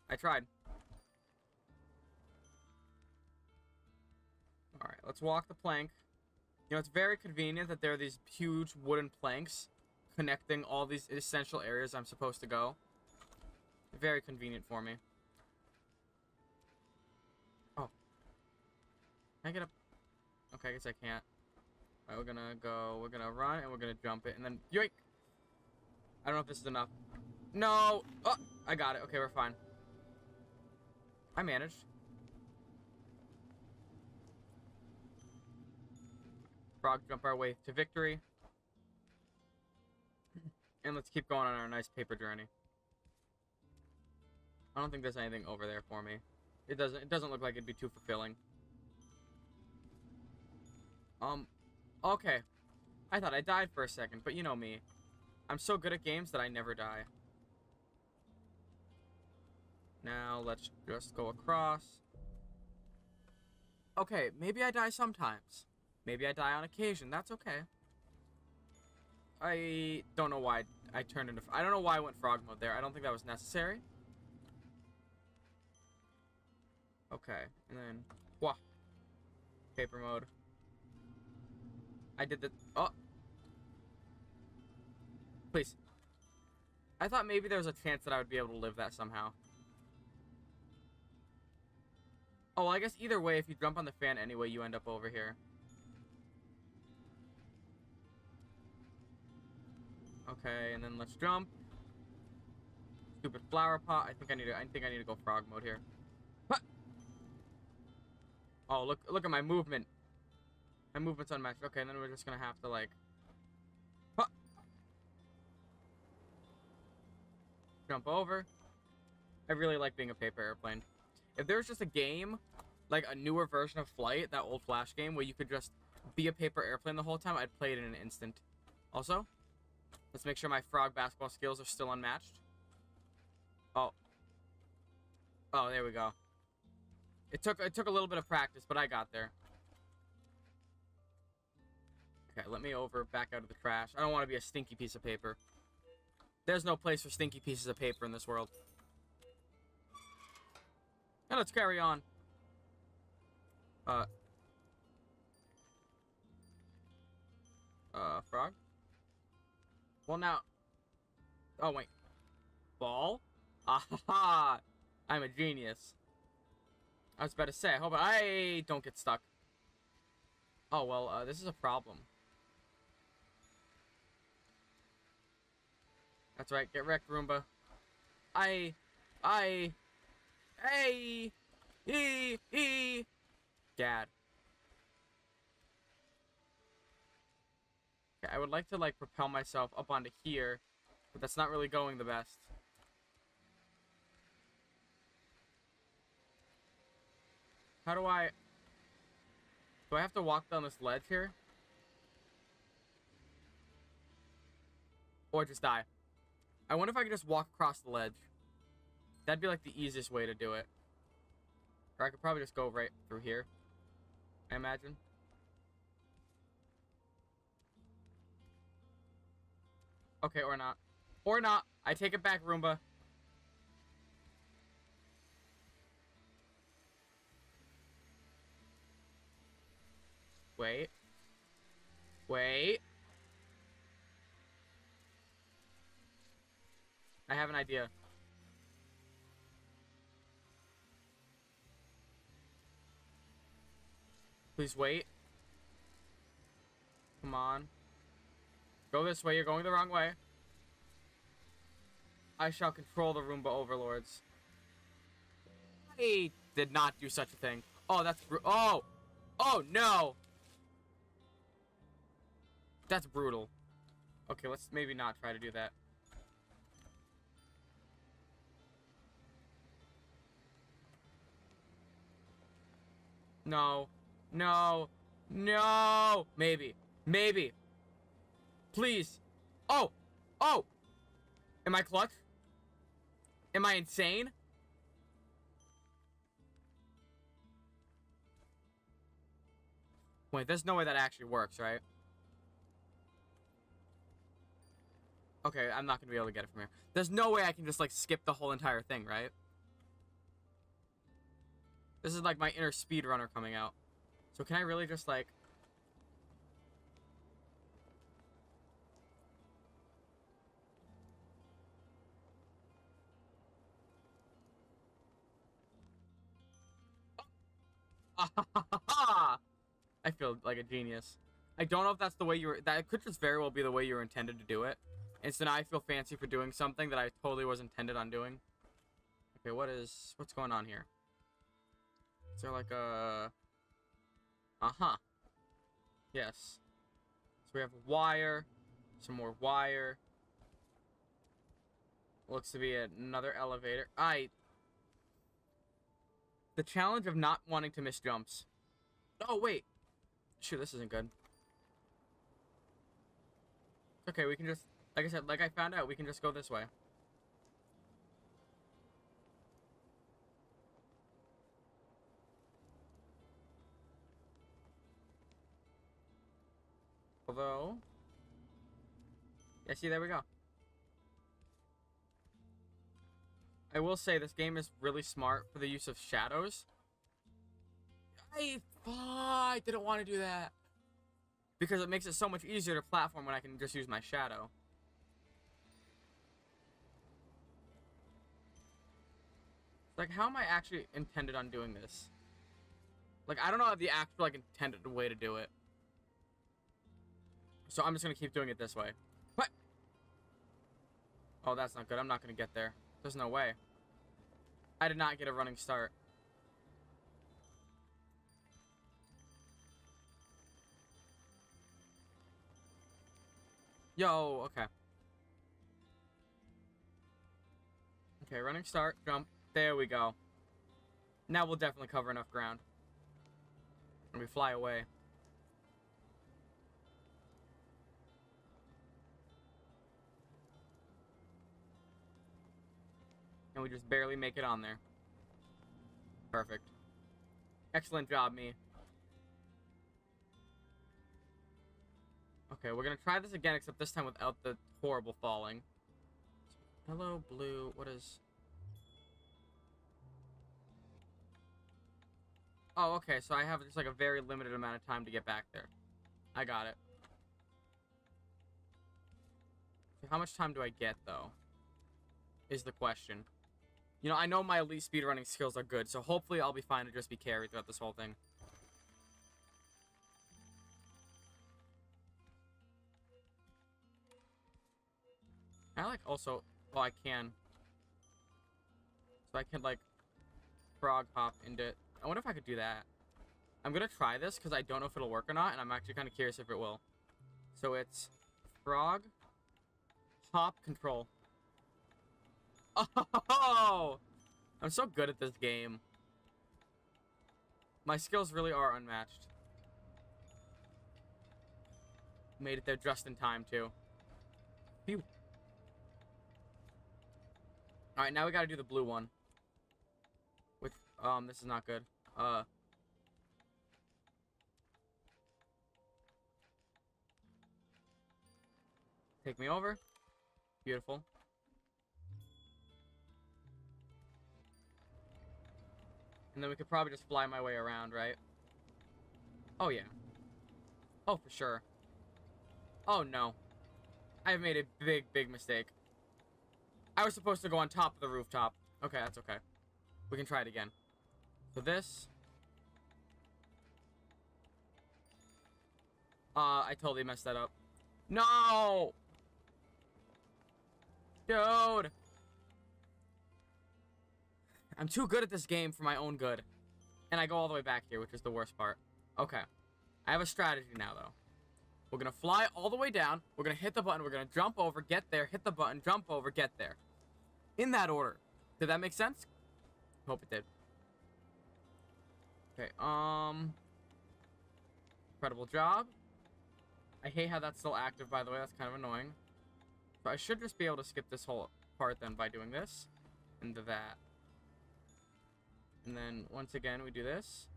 [SPEAKER 1] I tried. Alright, let's walk the plank. You know, it's very convenient that there are these huge wooden planks connecting all these essential areas I'm supposed to go. Very convenient for me. Oh. Can I get up? Okay, I guess I can't. Alright, we're gonna run, and we're gonna jump it, and then, yoink! I don't know if this is enough. No! Oh! I got it. Okay, we're fine. I managed. Frog jump our way to victory. And let's keep going on our nice paper journey. I don't think there's anything over there for me. It doesn't look like it'd be too fulfilling. Okay. I thought I died for a second, but you know me. I'm so good at games that I never die. Now, let's just go across. Okay, maybe I die sometimes. Maybe I die on occasion. That's okay. I don't know why I turned into... I don't know why I went frog mode there. I don't think that was necessary. Okay, and then... Wah. Paper mode. I did the... Oh! Please. I thought maybe there was a chance that I would be able to live that somehow. Oh, well, I guess either way, if you jump on the fan anyway, you end up over here. Okay, and then let's jump. Stupid flower pot. I think I need to go frog mode here. Huh! Oh, look at my movement. My movement's unmatched. Okay, and then we're just gonna have to like... Huh! Jump over. I really like being a paper airplane. If there's just a game, like a newer version of Flight, that old Flash game, where you could just be a paper airplane the whole time, I'd play it in an instant. Also, let's make sure my frog basketball skills are still unmatched. Oh. Oh, there we go. It took a little bit of practice, but I got there. Okay, let me back out of the trash. I don't want to be a stinky piece of paper. There's no place for stinky pieces of paper in this world. Now let's carry on. Frog? Well, now... Oh, wait. Ball? Aha! I'm a genius. I was about to say, I hope I don't get stuck. Oh, well, this is a problem. That's right, get wrecked, Roomba. Hey! Gad. Okay, I would like to, like, propel myself up onto here, but that's not really going the best. How do I... Do I have to walk down this ledge here? Or just die? I wonder if I could just walk across the ledge. That'd be like the easiest way to do it. Or I could probably just go right through here. I imagine. Okay, or not. Or not. I take it back, Roomba. Wait. Wait. I have an idea. Please wait. Come on. Go this way. You're going the wrong way. I shall control the Roomba overlords. I did not do such a thing. Oh, that's... Oh! Oh, no! That's brutal. Okay, let's maybe not try to do that. No. No. No! Maybe. Maybe. Please. Oh! Oh! Am I clutch? Am I insane? Wait, there's no way that actually works, right? Okay, I'm not gonna be able to get it from here. There's no way I can just, like, skip the whole entire thing, right? This is, like, my inner speedrunner coming out. So can I really just, like... I feel like a genius. I don't know if that's the way you were... That could just very well be the way you were intended to do it. And so now I feel fancy for doing something that I totally was intended on doing. Okay, what's going on here? Is there like a... Uh-huh. Yes. So we have wire. Some more wire. Looks to be another elevator. The challenge of not wanting to miss jumps. Oh, wait. Shoot, this isn't good. Okay, we can just... Like I said, like I found out, we can just go this way. Although... Yeah, see, there we go. I will say, this game is really smart for the use of shadows. I didn't want to do that. Because it makes it so much easier to platform when I can just use my shadow. Like, how am I actually intended on doing this? Like, I don't know the actual, like, intended way to do it. So I'm just gonna keep doing it this way. What? Oh, that's not good. I'm not gonna get there. There's no way. I did not get a running start. Yo, okay. Okay, running start, jump. There we go. Now we'll definitely cover enough ground. And we fly away. And we just barely make it on there. Perfect. Excellent job, me. Okay, we're gonna try this again, except this time without the horrible falling. Hello, blue. What is... Oh, okay, so I have just, like, a very limited amount of time to get back there. I got it. So how much time do I get, though? Is the question. You know, I know my elite speedrunning skills are good, so hopefully I'll be fine to just be carried throughout this whole thing. I like also... Well, I can. So I can, like, frog hop into it. I wonder if I could do that. I'm gonna try this, because I don't know if it'll work or not, and I'm actually kind of curious if it will. So it's frog, hop, control. Oh! I'm so good at this game. My skills really are unmatched. Made it there just in time, too. Phew. Alright, now we gotta do the blue one. Which, this is not good. Take me over. Beautiful. And then we could probably just fly my way around, right? Oh, yeah. Oh, for sure. Oh, no. I have made a big, big mistake. I was supposed to go on top of the rooftop. Okay, that's okay. We can try it again. So this... I totally messed that up. No! Dude! I'm too good at this game for my own good. And I go all the way back here, which is the worst part. Okay. I have a strategy now, though. We're gonna fly all the way down. We're gonna hit the button. We're gonna jump over, get there, hit the button, jump over, get there. In that order. Did that make sense? Hope it did. Okay, incredible job. I hate how that's still active, by the way. That's kind of annoying. But I should just be able to skip this whole part then by doing this. And that. And then, once again, we do this.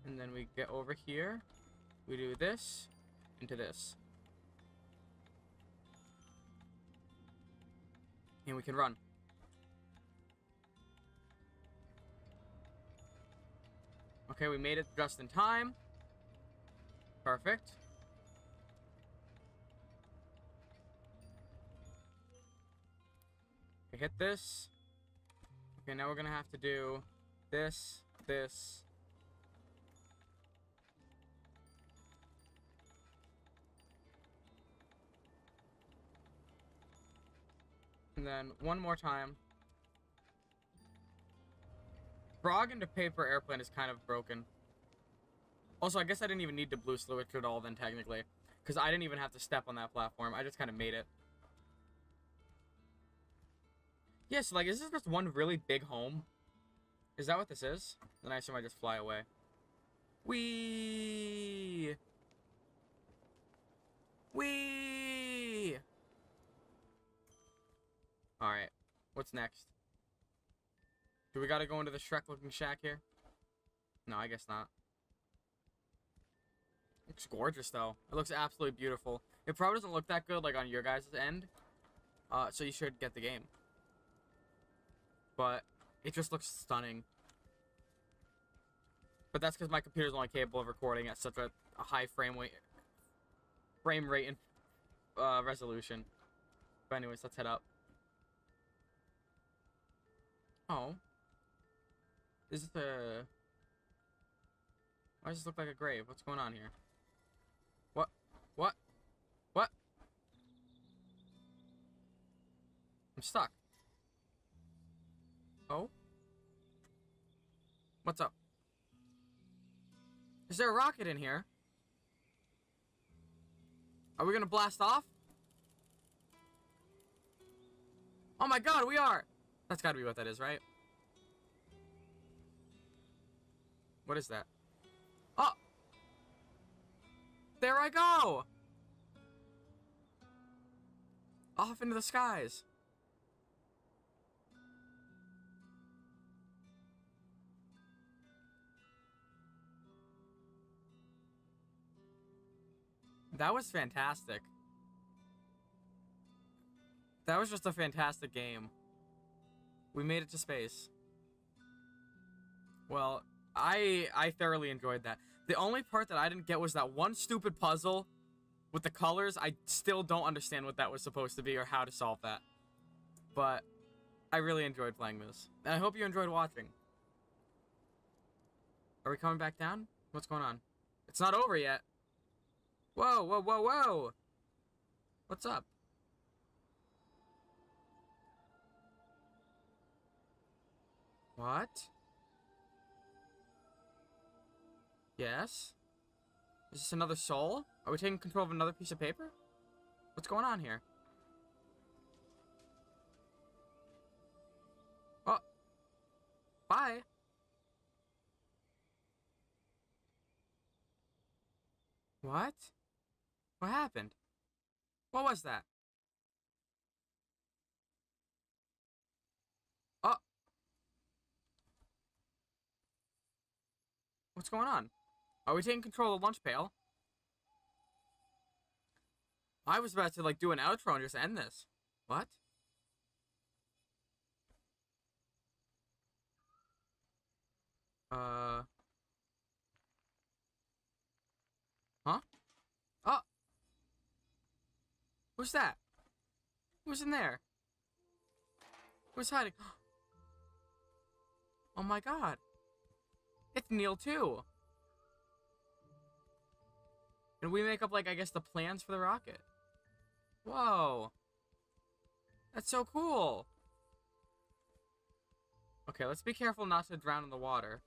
[SPEAKER 1] And then we get over here. We do this into this. And we can run. Okay, we made it just in time. Perfect. We hit this. Okay, now we're gonna have to do this, this. And then one more time. Frog into paper airplane is kind of broken. Also, I guess I didn't even need to blue switch at all then, technically. Because I didn't even have to step on that platform. I just kind of made it. Yeah, so, like, is this just one really big home? Is that what this is? Then I assume I just fly away. Whee! Whee! Alright. What's next? Do we gotta go into the Shrek-looking shack here? No, I guess not. Looks gorgeous, though. It looks absolutely beautiful. It probably doesn't look that good, like, on your guys' end. So you should get the game. But it just looks stunning. But that's because my computer's only capable of recording at such a high frame rate and resolution. But anyways, let's head up. Oh. Is this a... Why does this look like a grave? What's going on here? What? What? What? I'm stuck. Oh? What's up? Is there a rocket in here? Are we gonna blast off? Oh my god, we are! That's gotta be what that is, right? What is that? Oh! There I go! Off into the skies. That was fantastic. That was just a fantastic game. We made it to space. Well, I thoroughly enjoyed that. The only part that I didn't get was that one stupid puzzle with the colors. I still don't understand what that was supposed to be or how to solve that. But I really enjoyed playing this. And I hope you enjoyed watching. Are we coming back down? What's going on? It's not over yet. Whoa, whoa, whoa, whoa! What's up? What? Yes? Is this another soul? Are we taking control of another piece of paper? What's going on here? Oh. Bye. What? What happened? What was that? Oh. What's going on? Are we taking control of the lunch pail? I was about to, like, do an outro and just end this. What? Huh? Oh! Who's that? Who's in there? Who's hiding? Oh my god. It's Neil too. And we make up, like, I guess the plans for the rocket. Whoa. That's so cool. Okay, let's be careful not to drown in the water.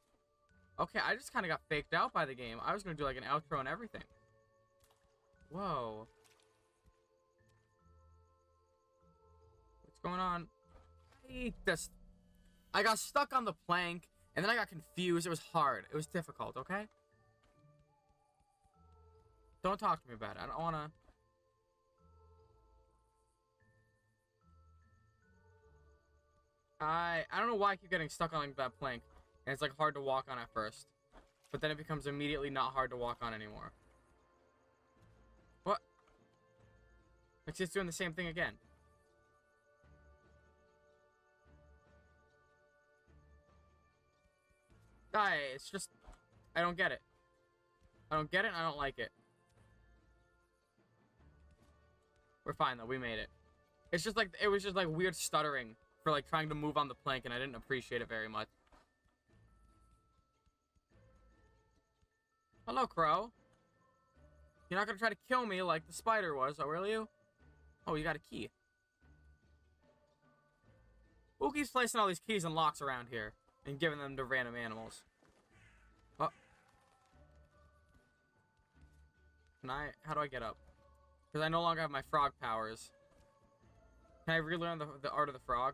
[SPEAKER 1] Okay, I just kind of got faked out by the game. I was going to do, like, an outro and everything. Whoa. What's going on? I got stuck on the plank, and then I got confused. It was hard. It was difficult, okay? Don't talk to me about it. I don't want to... I don't know why I keep getting stuck on, like, that plank. And it's, like, hard to walk on at first. But then it becomes immediately not hard to walk on anymore. What? It's just doing the same thing again. It's just... I don't get it. I don't get it, and I don't like it. We're fine, though. We made it. It's just, like... It was just, like, weird stuttering for, like, trying to move on the plank, and I didn't appreciate it very much. Hello, Crow. You're not gonna try to kill me like the spider was, oh, will you? Oh, you got a key. Who keeps placing all these keys and locks around here and giving them to random animals? Oh. How do I get up? Because I no longer have my frog powers. Can I relearn the art of the frog?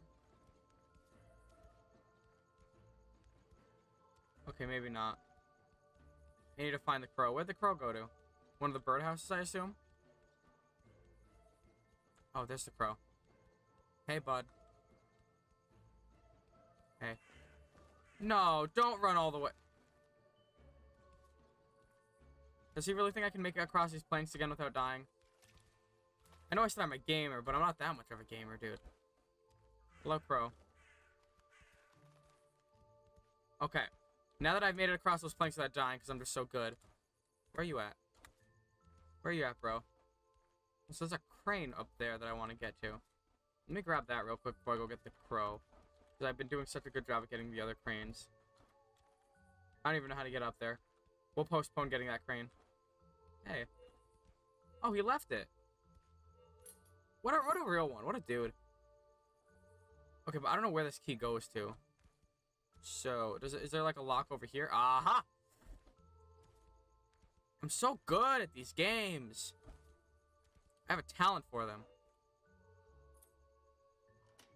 [SPEAKER 1] Okay, maybe not. I need to find the crow. Where'd the crow go to? One of the birdhouses, I assume? Oh, there's the crow. Hey, bud. Hey. No, don't run all the way. Does he really think I can make it across these planks again without dying? I know I said I'm a gamer, but I'm not that much of a gamer, dude. Hello, crow. Okay. Now that I've made it across those planks without dying, because I'm just so good. Where are you at? Where are you at, bro? So there's a crane up there that I want to get to. Let me grab that real quick before I go get the crow. Because I've been doing such a good job of getting the other cranes. I don't even know how to get up there. We'll postpone getting that crane. Hey. Oh, he left it. What a real one. What a dude. Okay, but I don't know where this key goes to. So, is there like a lock over here? Aha! I'm so good at these games. I have a talent for them.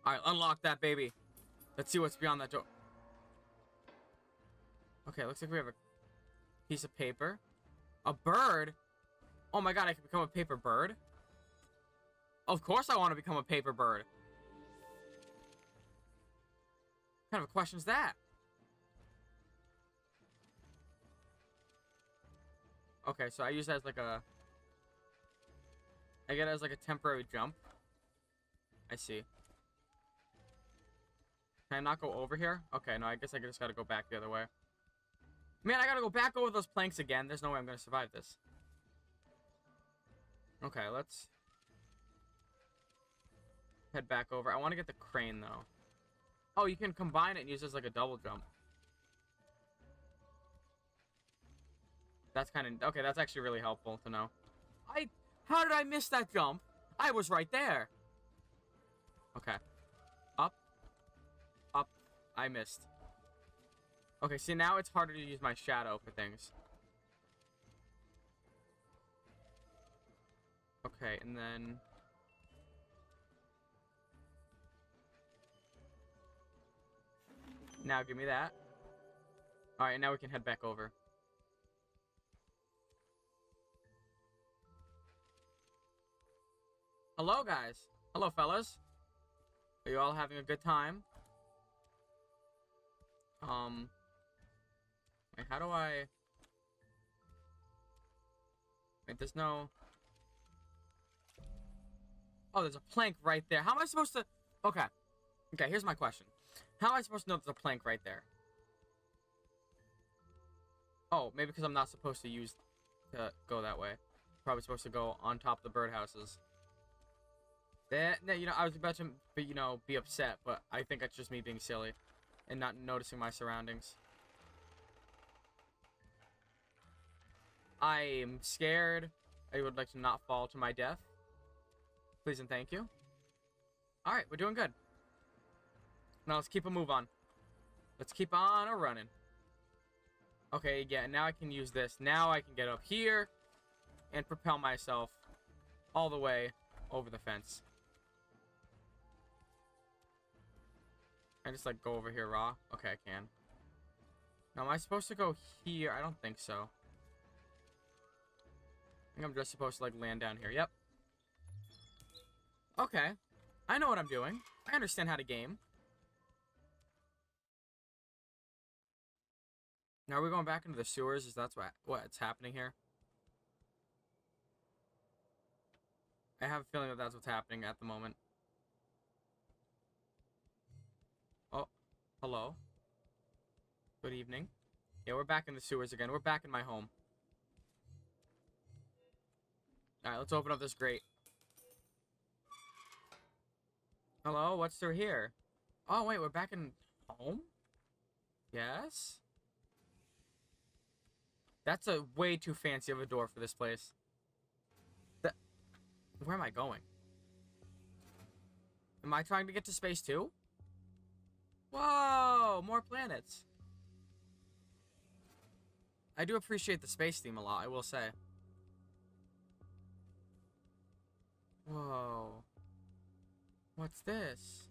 [SPEAKER 1] Alright, unlock that baby. Let's see what's beyond that door. Okay, looks like we have a piece of paper. A bird? Oh my god, I can become a paper bird? Of course I want to become a paper bird. What kind of a question's that? Okay, so I use that as like a... I get it as like a temporary jump. I see. Can I not go over here? Okay, no, I guess I just gotta go back the other way. Man, I gotta go back over those planks again. There's no way I'm gonna survive this. Okay, let's head back over. I want to get the crane, though. Oh, you can combine it and use it as like a double jump. That's kind of... Okay, that's actually really helpful to know. How did I miss that jump? I was right there. Okay. Up. Up. I missed. Okay, see, now it's harder to use my shadow for things. Okay, and then... Now give me that. Alright, now we can head back over. Hello, guys. Hello, fellas. Are you all having a good time? Wait, how do I... Wait, there's no... Oh, there's a plank right there. How am I supposed to... Okay. Okay, here's my question. How am I supposed to know there's a plank right there? Oh, maybe because I'm not supposed to go that way. Probably supposed to go on top of the birdhouses. That, you know, I was about to, you know, be upset, but I think it's just me being silly and not noticing my surroundings. I'm scared. I would like to not fall to my death. Please and thank you. Alright, we're doing good. Now let's keep a move on. Let's keep on running. Okay, yeah, now I can use this. Now I can get up here and propel myself all the way over the fence. I just, like, go over here raw? Okay, I can. Now, am I supposed to go here? I don't think so. I think I'm just supposed to, like, land down here. Yep. Okay. I know what I'm doing. I understand how to game. Now, are we going back into the sewers? Is that what's happening here? I have a feeling that that's what's happening at the moment. Oh, hello. Good evening. Yeah, we're back in the sewers again. We're back in my home. Alright, let's open up this grate. Hello, what's through here? Oh, wait, we're back in home? Yes? That's a way too fancy of a door for this place. Where am I going? Am I trying to get to space too? Whoa, more planets. I do appreciate the space theme a lot, I will say. Whoa. What's this?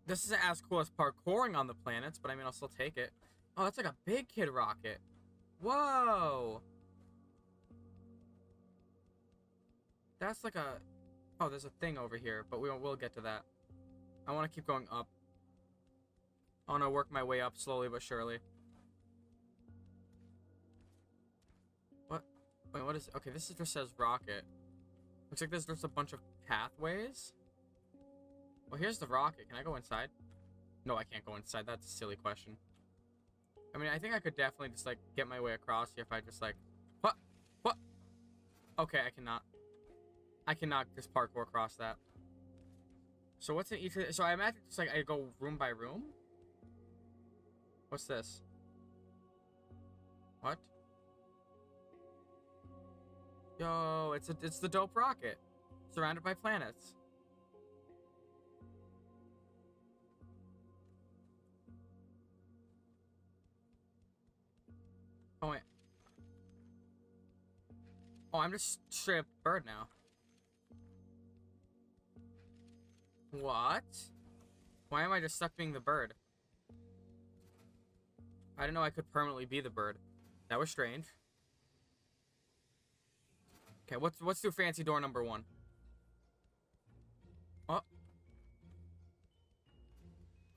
[SPEAKER 1] This isn't as cool as parkouring on the planets, but I mean, I'll still take it. Oh, that's like a big kid rocket. Whoa. That's like a... Oh, there's a thing over here, but we'll get to that. I want to keep going up. I want to work my way up slowly but surely. What? Wait, what is... Okay, this just says rocket. Looks like there's just a bunch of pathways. Well, here's the rocket. Can I go inside? No, I can't go inside. That's a silly question. I mean, I think I could definitely just, like, get my way across here if I just, like... What? What? Okay, I cannot. I cannot just parkour across that. So what's in each of... So I imagine it's like I go room by room? What's this? What? Yo, it's the dope rocket. Surrounded by planets. Oh, wait. Oh, I'm just straight up bird now. What? Why am I just stuck being the bird? I didn't know I could permanently be the bird. That was strange. Okay, what's through fancy door number 1? Oh.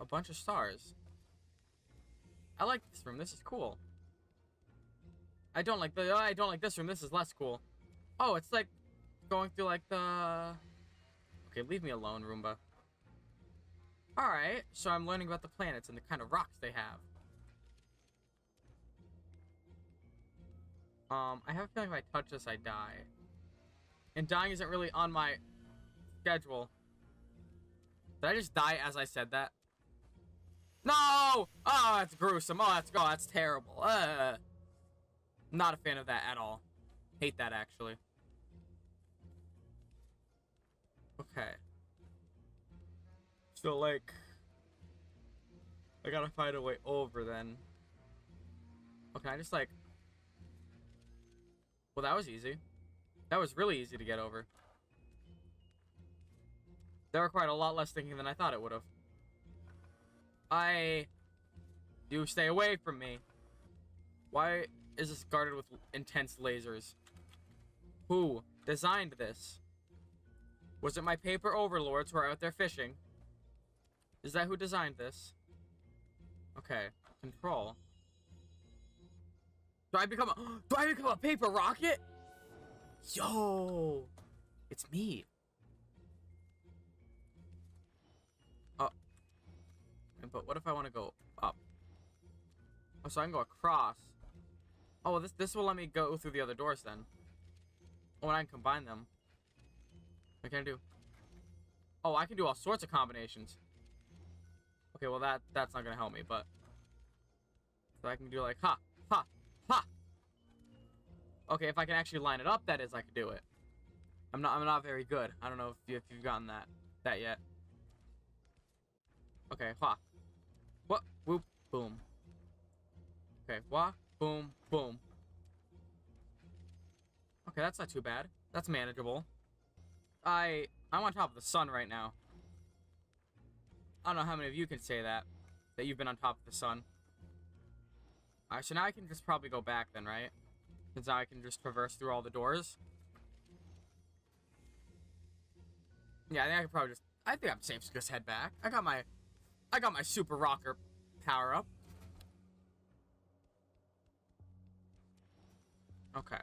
[SPEAKER 1] A bunch of stars. I like this room. This is cool. I don't like this room. This is less cool. Oh, it's like going through like the... Okay, leave me alone, Roomba. Alright, so I'm learning about the planets and the kind of rocks they have. I have a feeling if I touch this, I die. And dying isn't really on my schedule. Did I just die as I said that? No! Oh, that's gruesome. Oh, that's terrible. Not a fan of that at all. Hate that, actually. Okay. So, like... I gotta find a way over, then. Okay, I just, like... Well, that was easy. That was really easy to get over. That required a lot less thinking than I thought it would have. You stay away from me. Why is this guarded with intense lasers? Who designed this? Was it my paper overlords who are out there fishing? Is that who designed this? Okay, control. Do I become a paper rocket? Yo! It's me. Oh. But what if I want to go up? Oh, so I can go across. Oh, well, this will let me go through the other doors then. Oh, and I can combine them. What can I do? Oh, I can do all sorts of combinations. Okay, well that's not gonna help me, but so I can do like ha, ha, ha. Okay, if I can actually line it up, that is, I could do it. I'm not very good. I don't know if you've gotten that yet. Okay, ha. What? Whoop, boom. Okay, wah, boom, boom. Okay, that's not too bad. That's manageable. I'm on top of the sun right now. I don't know how many of you can say that you've been on top of the sun. Alright, so now I can just probably go back then, right? Since now I can just traverse through all the doors. Yeah, I think I could probably I think I'm safe to just head back. I got my super rocker power up. Okay.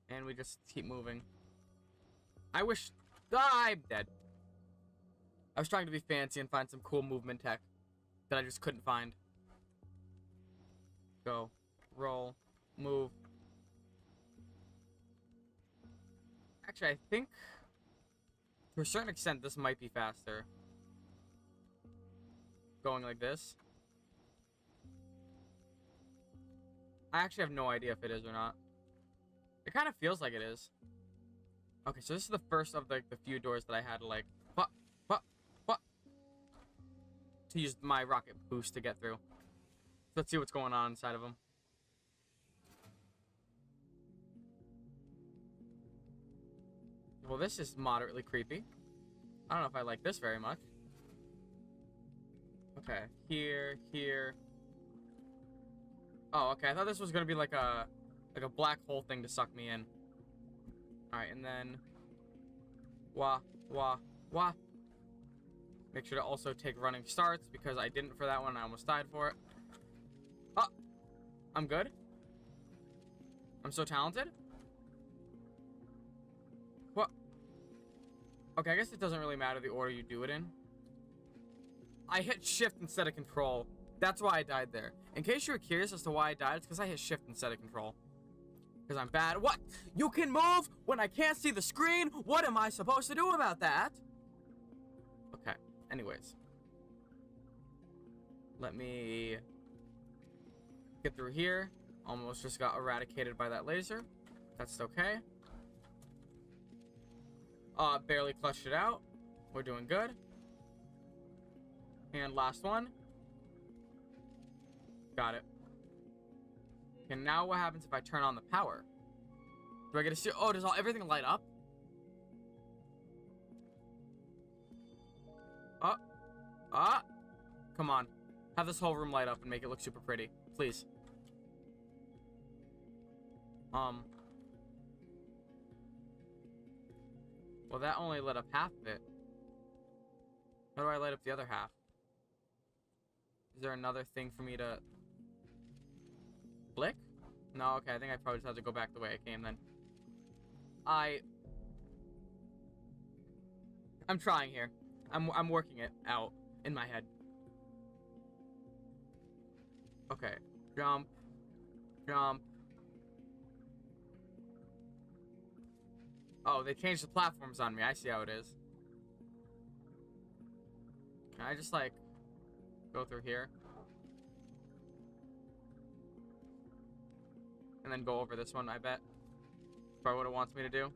[SPEAKER 1] And we just keep moving. I'm dead. I was trying to be fancy and find some cool movement tech that I just couldn't find. Go. Roll. Move. Actually, I think to a certain extent this might be faster. Going like this. I actually have no idea if it is or not. It kind of feels like it is. Okay, so this is the first of the few doors that I had to like to use my rocket boost to get through. Let's see what's going on inside of them. Well, this is moderately creepy. I don't know if I like this very much. Okay, here. Oh, okay. I thought this was gonna be like a black hole thing to suck me in. All right, and then wah. Make sure to also take running starts because I didn't for that one. I almost died for it. Oh, I'm good. I'm so talented. What? Okay, I guess it doesn't really matter the order you do it in. I hit shift instead of control. That's why I died there. In case you were curious as to why I died, it's because I hit shift instead of control. Because I'm bad. What? You can move when I can't see the screen? What am I supposed to do about that? Okay. Anyways. Let me get through here. Almost just got eradicated by that laser. That's okay. Barely clutched it out. We're doing good. And last one. Got it. And now what happens if I turn on the power? Do I get to see? Oh, does everything light up? Come on. Have this whole room light up and make it look super pretty. Please. Well, that only lit up half of it. How do I light up the other half? Is there another thing for me to flick? No, okay, I think I probably just have to go back the way I came then. I'm trying here. I'm working it out in my head. Okay. Jump. Oh, they changed the platforms on me. I see how it is. Can I just, like, go through here? And then go over this one, I bet. Probably what it wants me to do.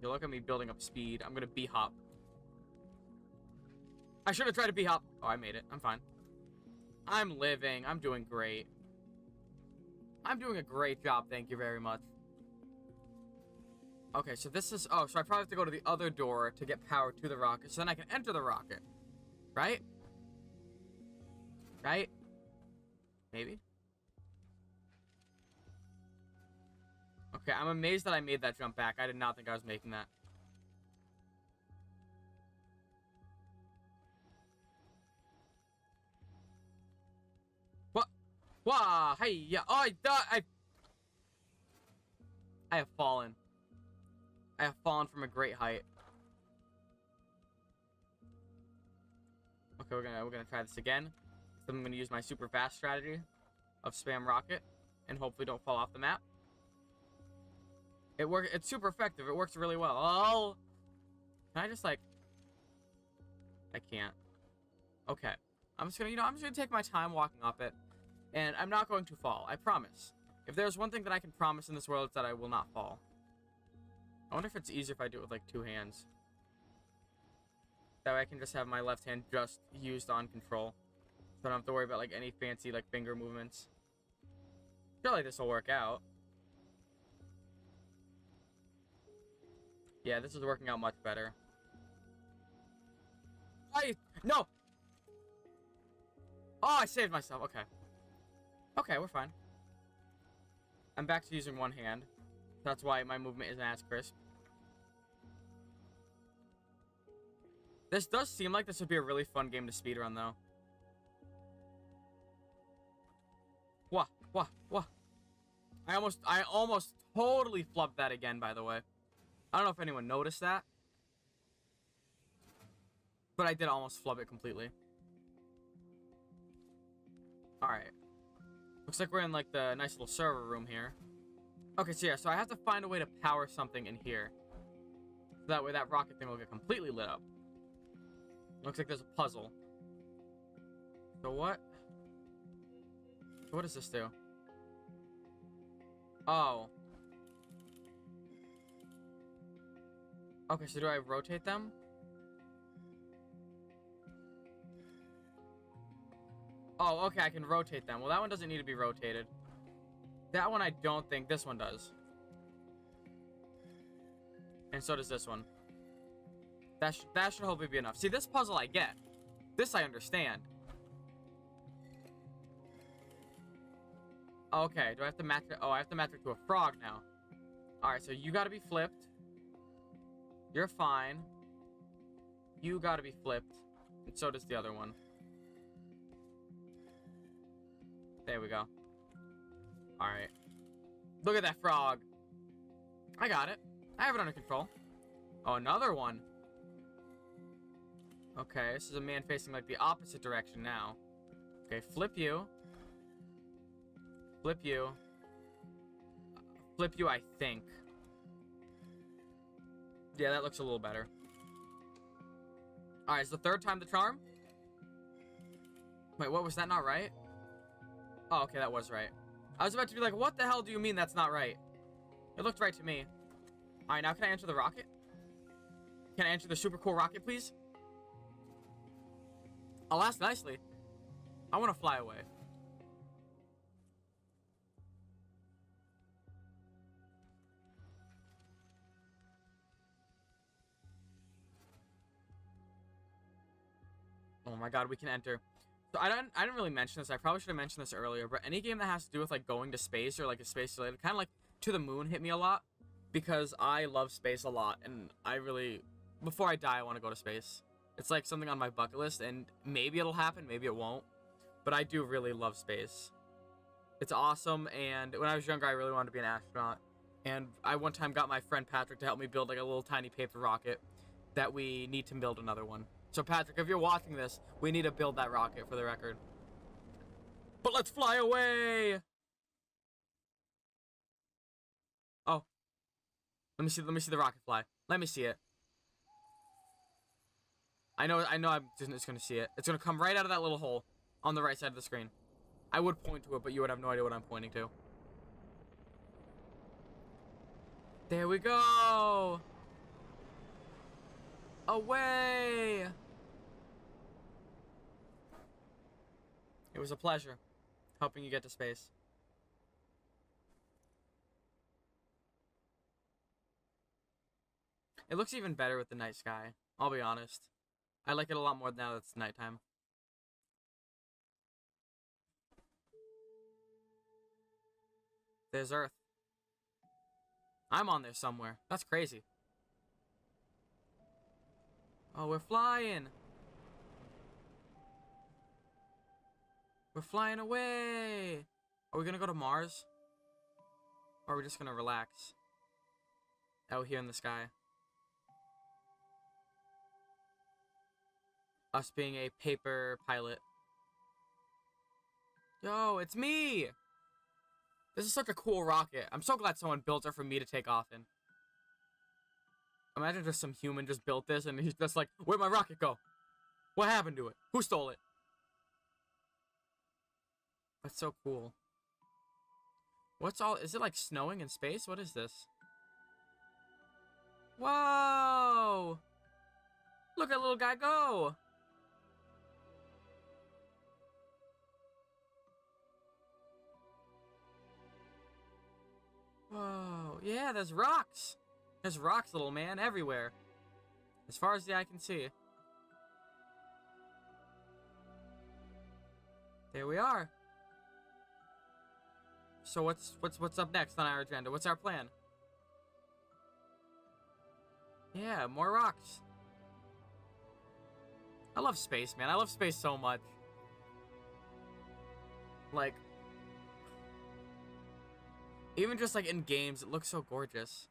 [SPEAKER 1] You look at me building up speed. I'm gonna B-hop. I should have tried to B-hop. Oh, I made it. I'm fine. I'm living. I'm doing great. I'm doing a great job. Thank you very much. Okay, so this is... Oh, so I probably have to go to the other door to get power to the rocket, so then I can enter the rocket. Right? Right? Maybe? Okay, I'm amazed that I made that jump back. I did not think I was making that. Wah! Hey! Yeah! Oh, I have fallen. I have fallen from a great height. Okay, we're gonna try this again. So I'm gonna use my super fast strategy of spam rocket and hopefully don't fall off the map. It's super effective. It works really well. Oh! Can I just like... I can't. Okay. I'm just gonna take my time walking up it. And I'm not going to fall. I promise. If there's one thing that I can promise in this world, it's that I will not fall. I wonder if it's easier if I do it with like 2 hands. That way I can just have my left hand just used on control. So I don't have to worry about like any fancy like finger movements. I feel like this will work out. Yeah, this is working out much better. No! Oh, I saved myself. Okay. Okay, we're fine. I'm back to using one hand. That's why my movement isn't as crisp. This does seem like this would be a really fun game to speedrun, though. Wah, wah, wah. I almost totally flubbed that again, by the way. I don't know if anyone noticed that. But I did almost flub it completely. Alright. Looks like we're in, like, the nice little server room here. Okay, so yeah, so I have to find a way to power something in here. So that way that rocket thing will get completely lit up. Looks like there's a puzzle. So what? So what does this do? Oh. Okay, so do I rotate them? Oh, okay, I can rotate them. Well, that one doesn't need to be rotated. That one I don't think. This one does. And so does this one. That should hopefully be enough. See, this puzzle I get. This I understand. Okay, do I have to match it? Oh, I have to match it to a frog now. Alright, so you gotta be flipped. You're fine. You gotta be flipped. And so does the other one. There we go. Alright. Look at that frog. I got it. I have it under control. Oh, another one. Okay, this is a man facing like the opposite direction now. Okay, flip you. Flip you. Flip you, I think. Yeah, that looks a little better. Alright, is the third time the charm? Wait, what, was that not right? Oh, okay, that was right. I was about to be like, what the hell do you mean that's not right? It looked right to me. Alright, now can I enter the rocket? Can I enter the super cool rocket, please? I'll ask nicely. I want to fly away. Oh my god, we can enter. So I didn't really mention this. I probably should have mentioned this earlier, but any game that has to do with like going to space or like a space related, kind of like To the Moon hit me a lot because I love space a lot and I really, before I die, I want to go to space. It's like something on my bucket list and maybe it'll happen, maybe it won't, but I do really love space. It's awesome, and when I was younger, I really wanted to be an astronaut, and I one time got my friend Patrick to help me build like a little tiny paper rocket that we need to build another one. So Patrick, if you're watching this, we need to build that rocket for the record. But let's fly away! Oh. Let me see the rocket fly. Let me see it. I know I'm just gonna see it. It's gonna come right out of that little hole on the right side of the screen. I would point to it, but you would have no idea what I'm pointing to. There we go! Away! It was a pleasure helping you get to space. It looks even better with the night sky, I'll be honest. I like it a lot more now that it's nighttime. There's Earth. I'm on there somewhere. That's crazy. Oh, we're flying. We're flying away. Are we gonna go to Mars? Or are we just gonna relax? Out here in the sky. Us being a paper pilot. Yo, it's me! This is such a cool rocket. I'm so glad someone built it for me to take off in. Imagine just some human just built this and he's just like, where'd my rocket go? What happened to it? Who stole it? That's so cool. What's all... Is it like snowing in space? What is this? Whoa! Look at little guy go! Whoa. Yeah, there's rocks. There's rocks, little man, everywhere. As far as the eye can see. There we are. So what's up next on our agenda? What's our plan? Yeah, more rocks. I love space, man. I love space so much. Like, even just like in games, it looks so gorgeous.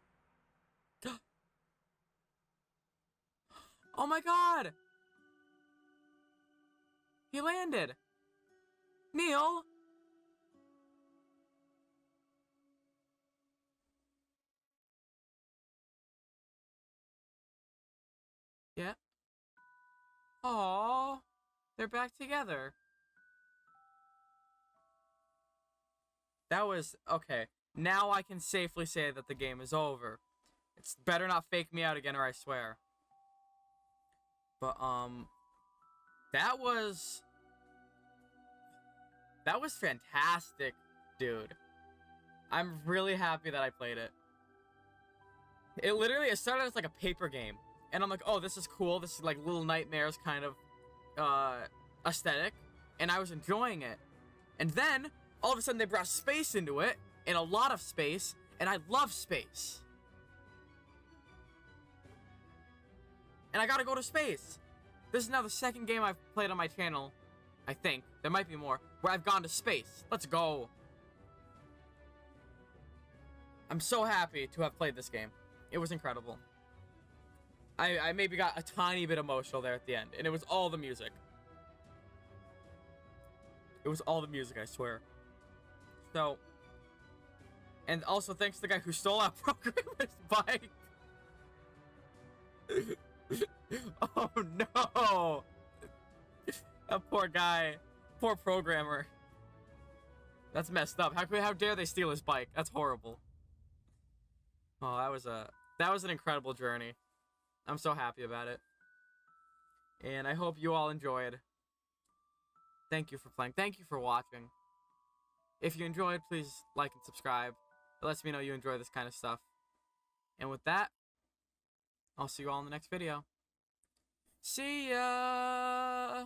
[SPEAKER 1] Oh my god! He landed! Neil! Yeah. Aww. They're back together. That was... Okay. Now I can safely say that the game is over. It's better not fake me out again or I swear. But, that was fantastic, dude. I'm really happy that I played it. It started as like a paper game. And I'm like, oh, this is cool. This is like Little Nightmares kind of, aesthetic. And I was enjoying it. And then, all of a sudden, they brought space into it. And a lot of space. And I love space. And I gotta go to space. This is now the second game I've played on my channel, I think. There might be more. Where I've gone to space. Let's go. I'm so happy to have played this game. It was incredible. I maybe got a tiny bit emotional there at the end. And it was all the music. It was all the music, I swear. So... And also thanks to the guy who stole our programmer's bike. Oh no! That poor guy. Poor programmer. That's messed up. How dare they steal his bike? That's horrible. Oh, that was an incredible journey. I'm so happy about it. And I hope you all enjoyed. Thank you for playing. Thank you for watching. If you enjoyed, please like and subscribe. It lets me know you enjoy this kind of stuff. And with that, I'll see you all in the next video. See ya!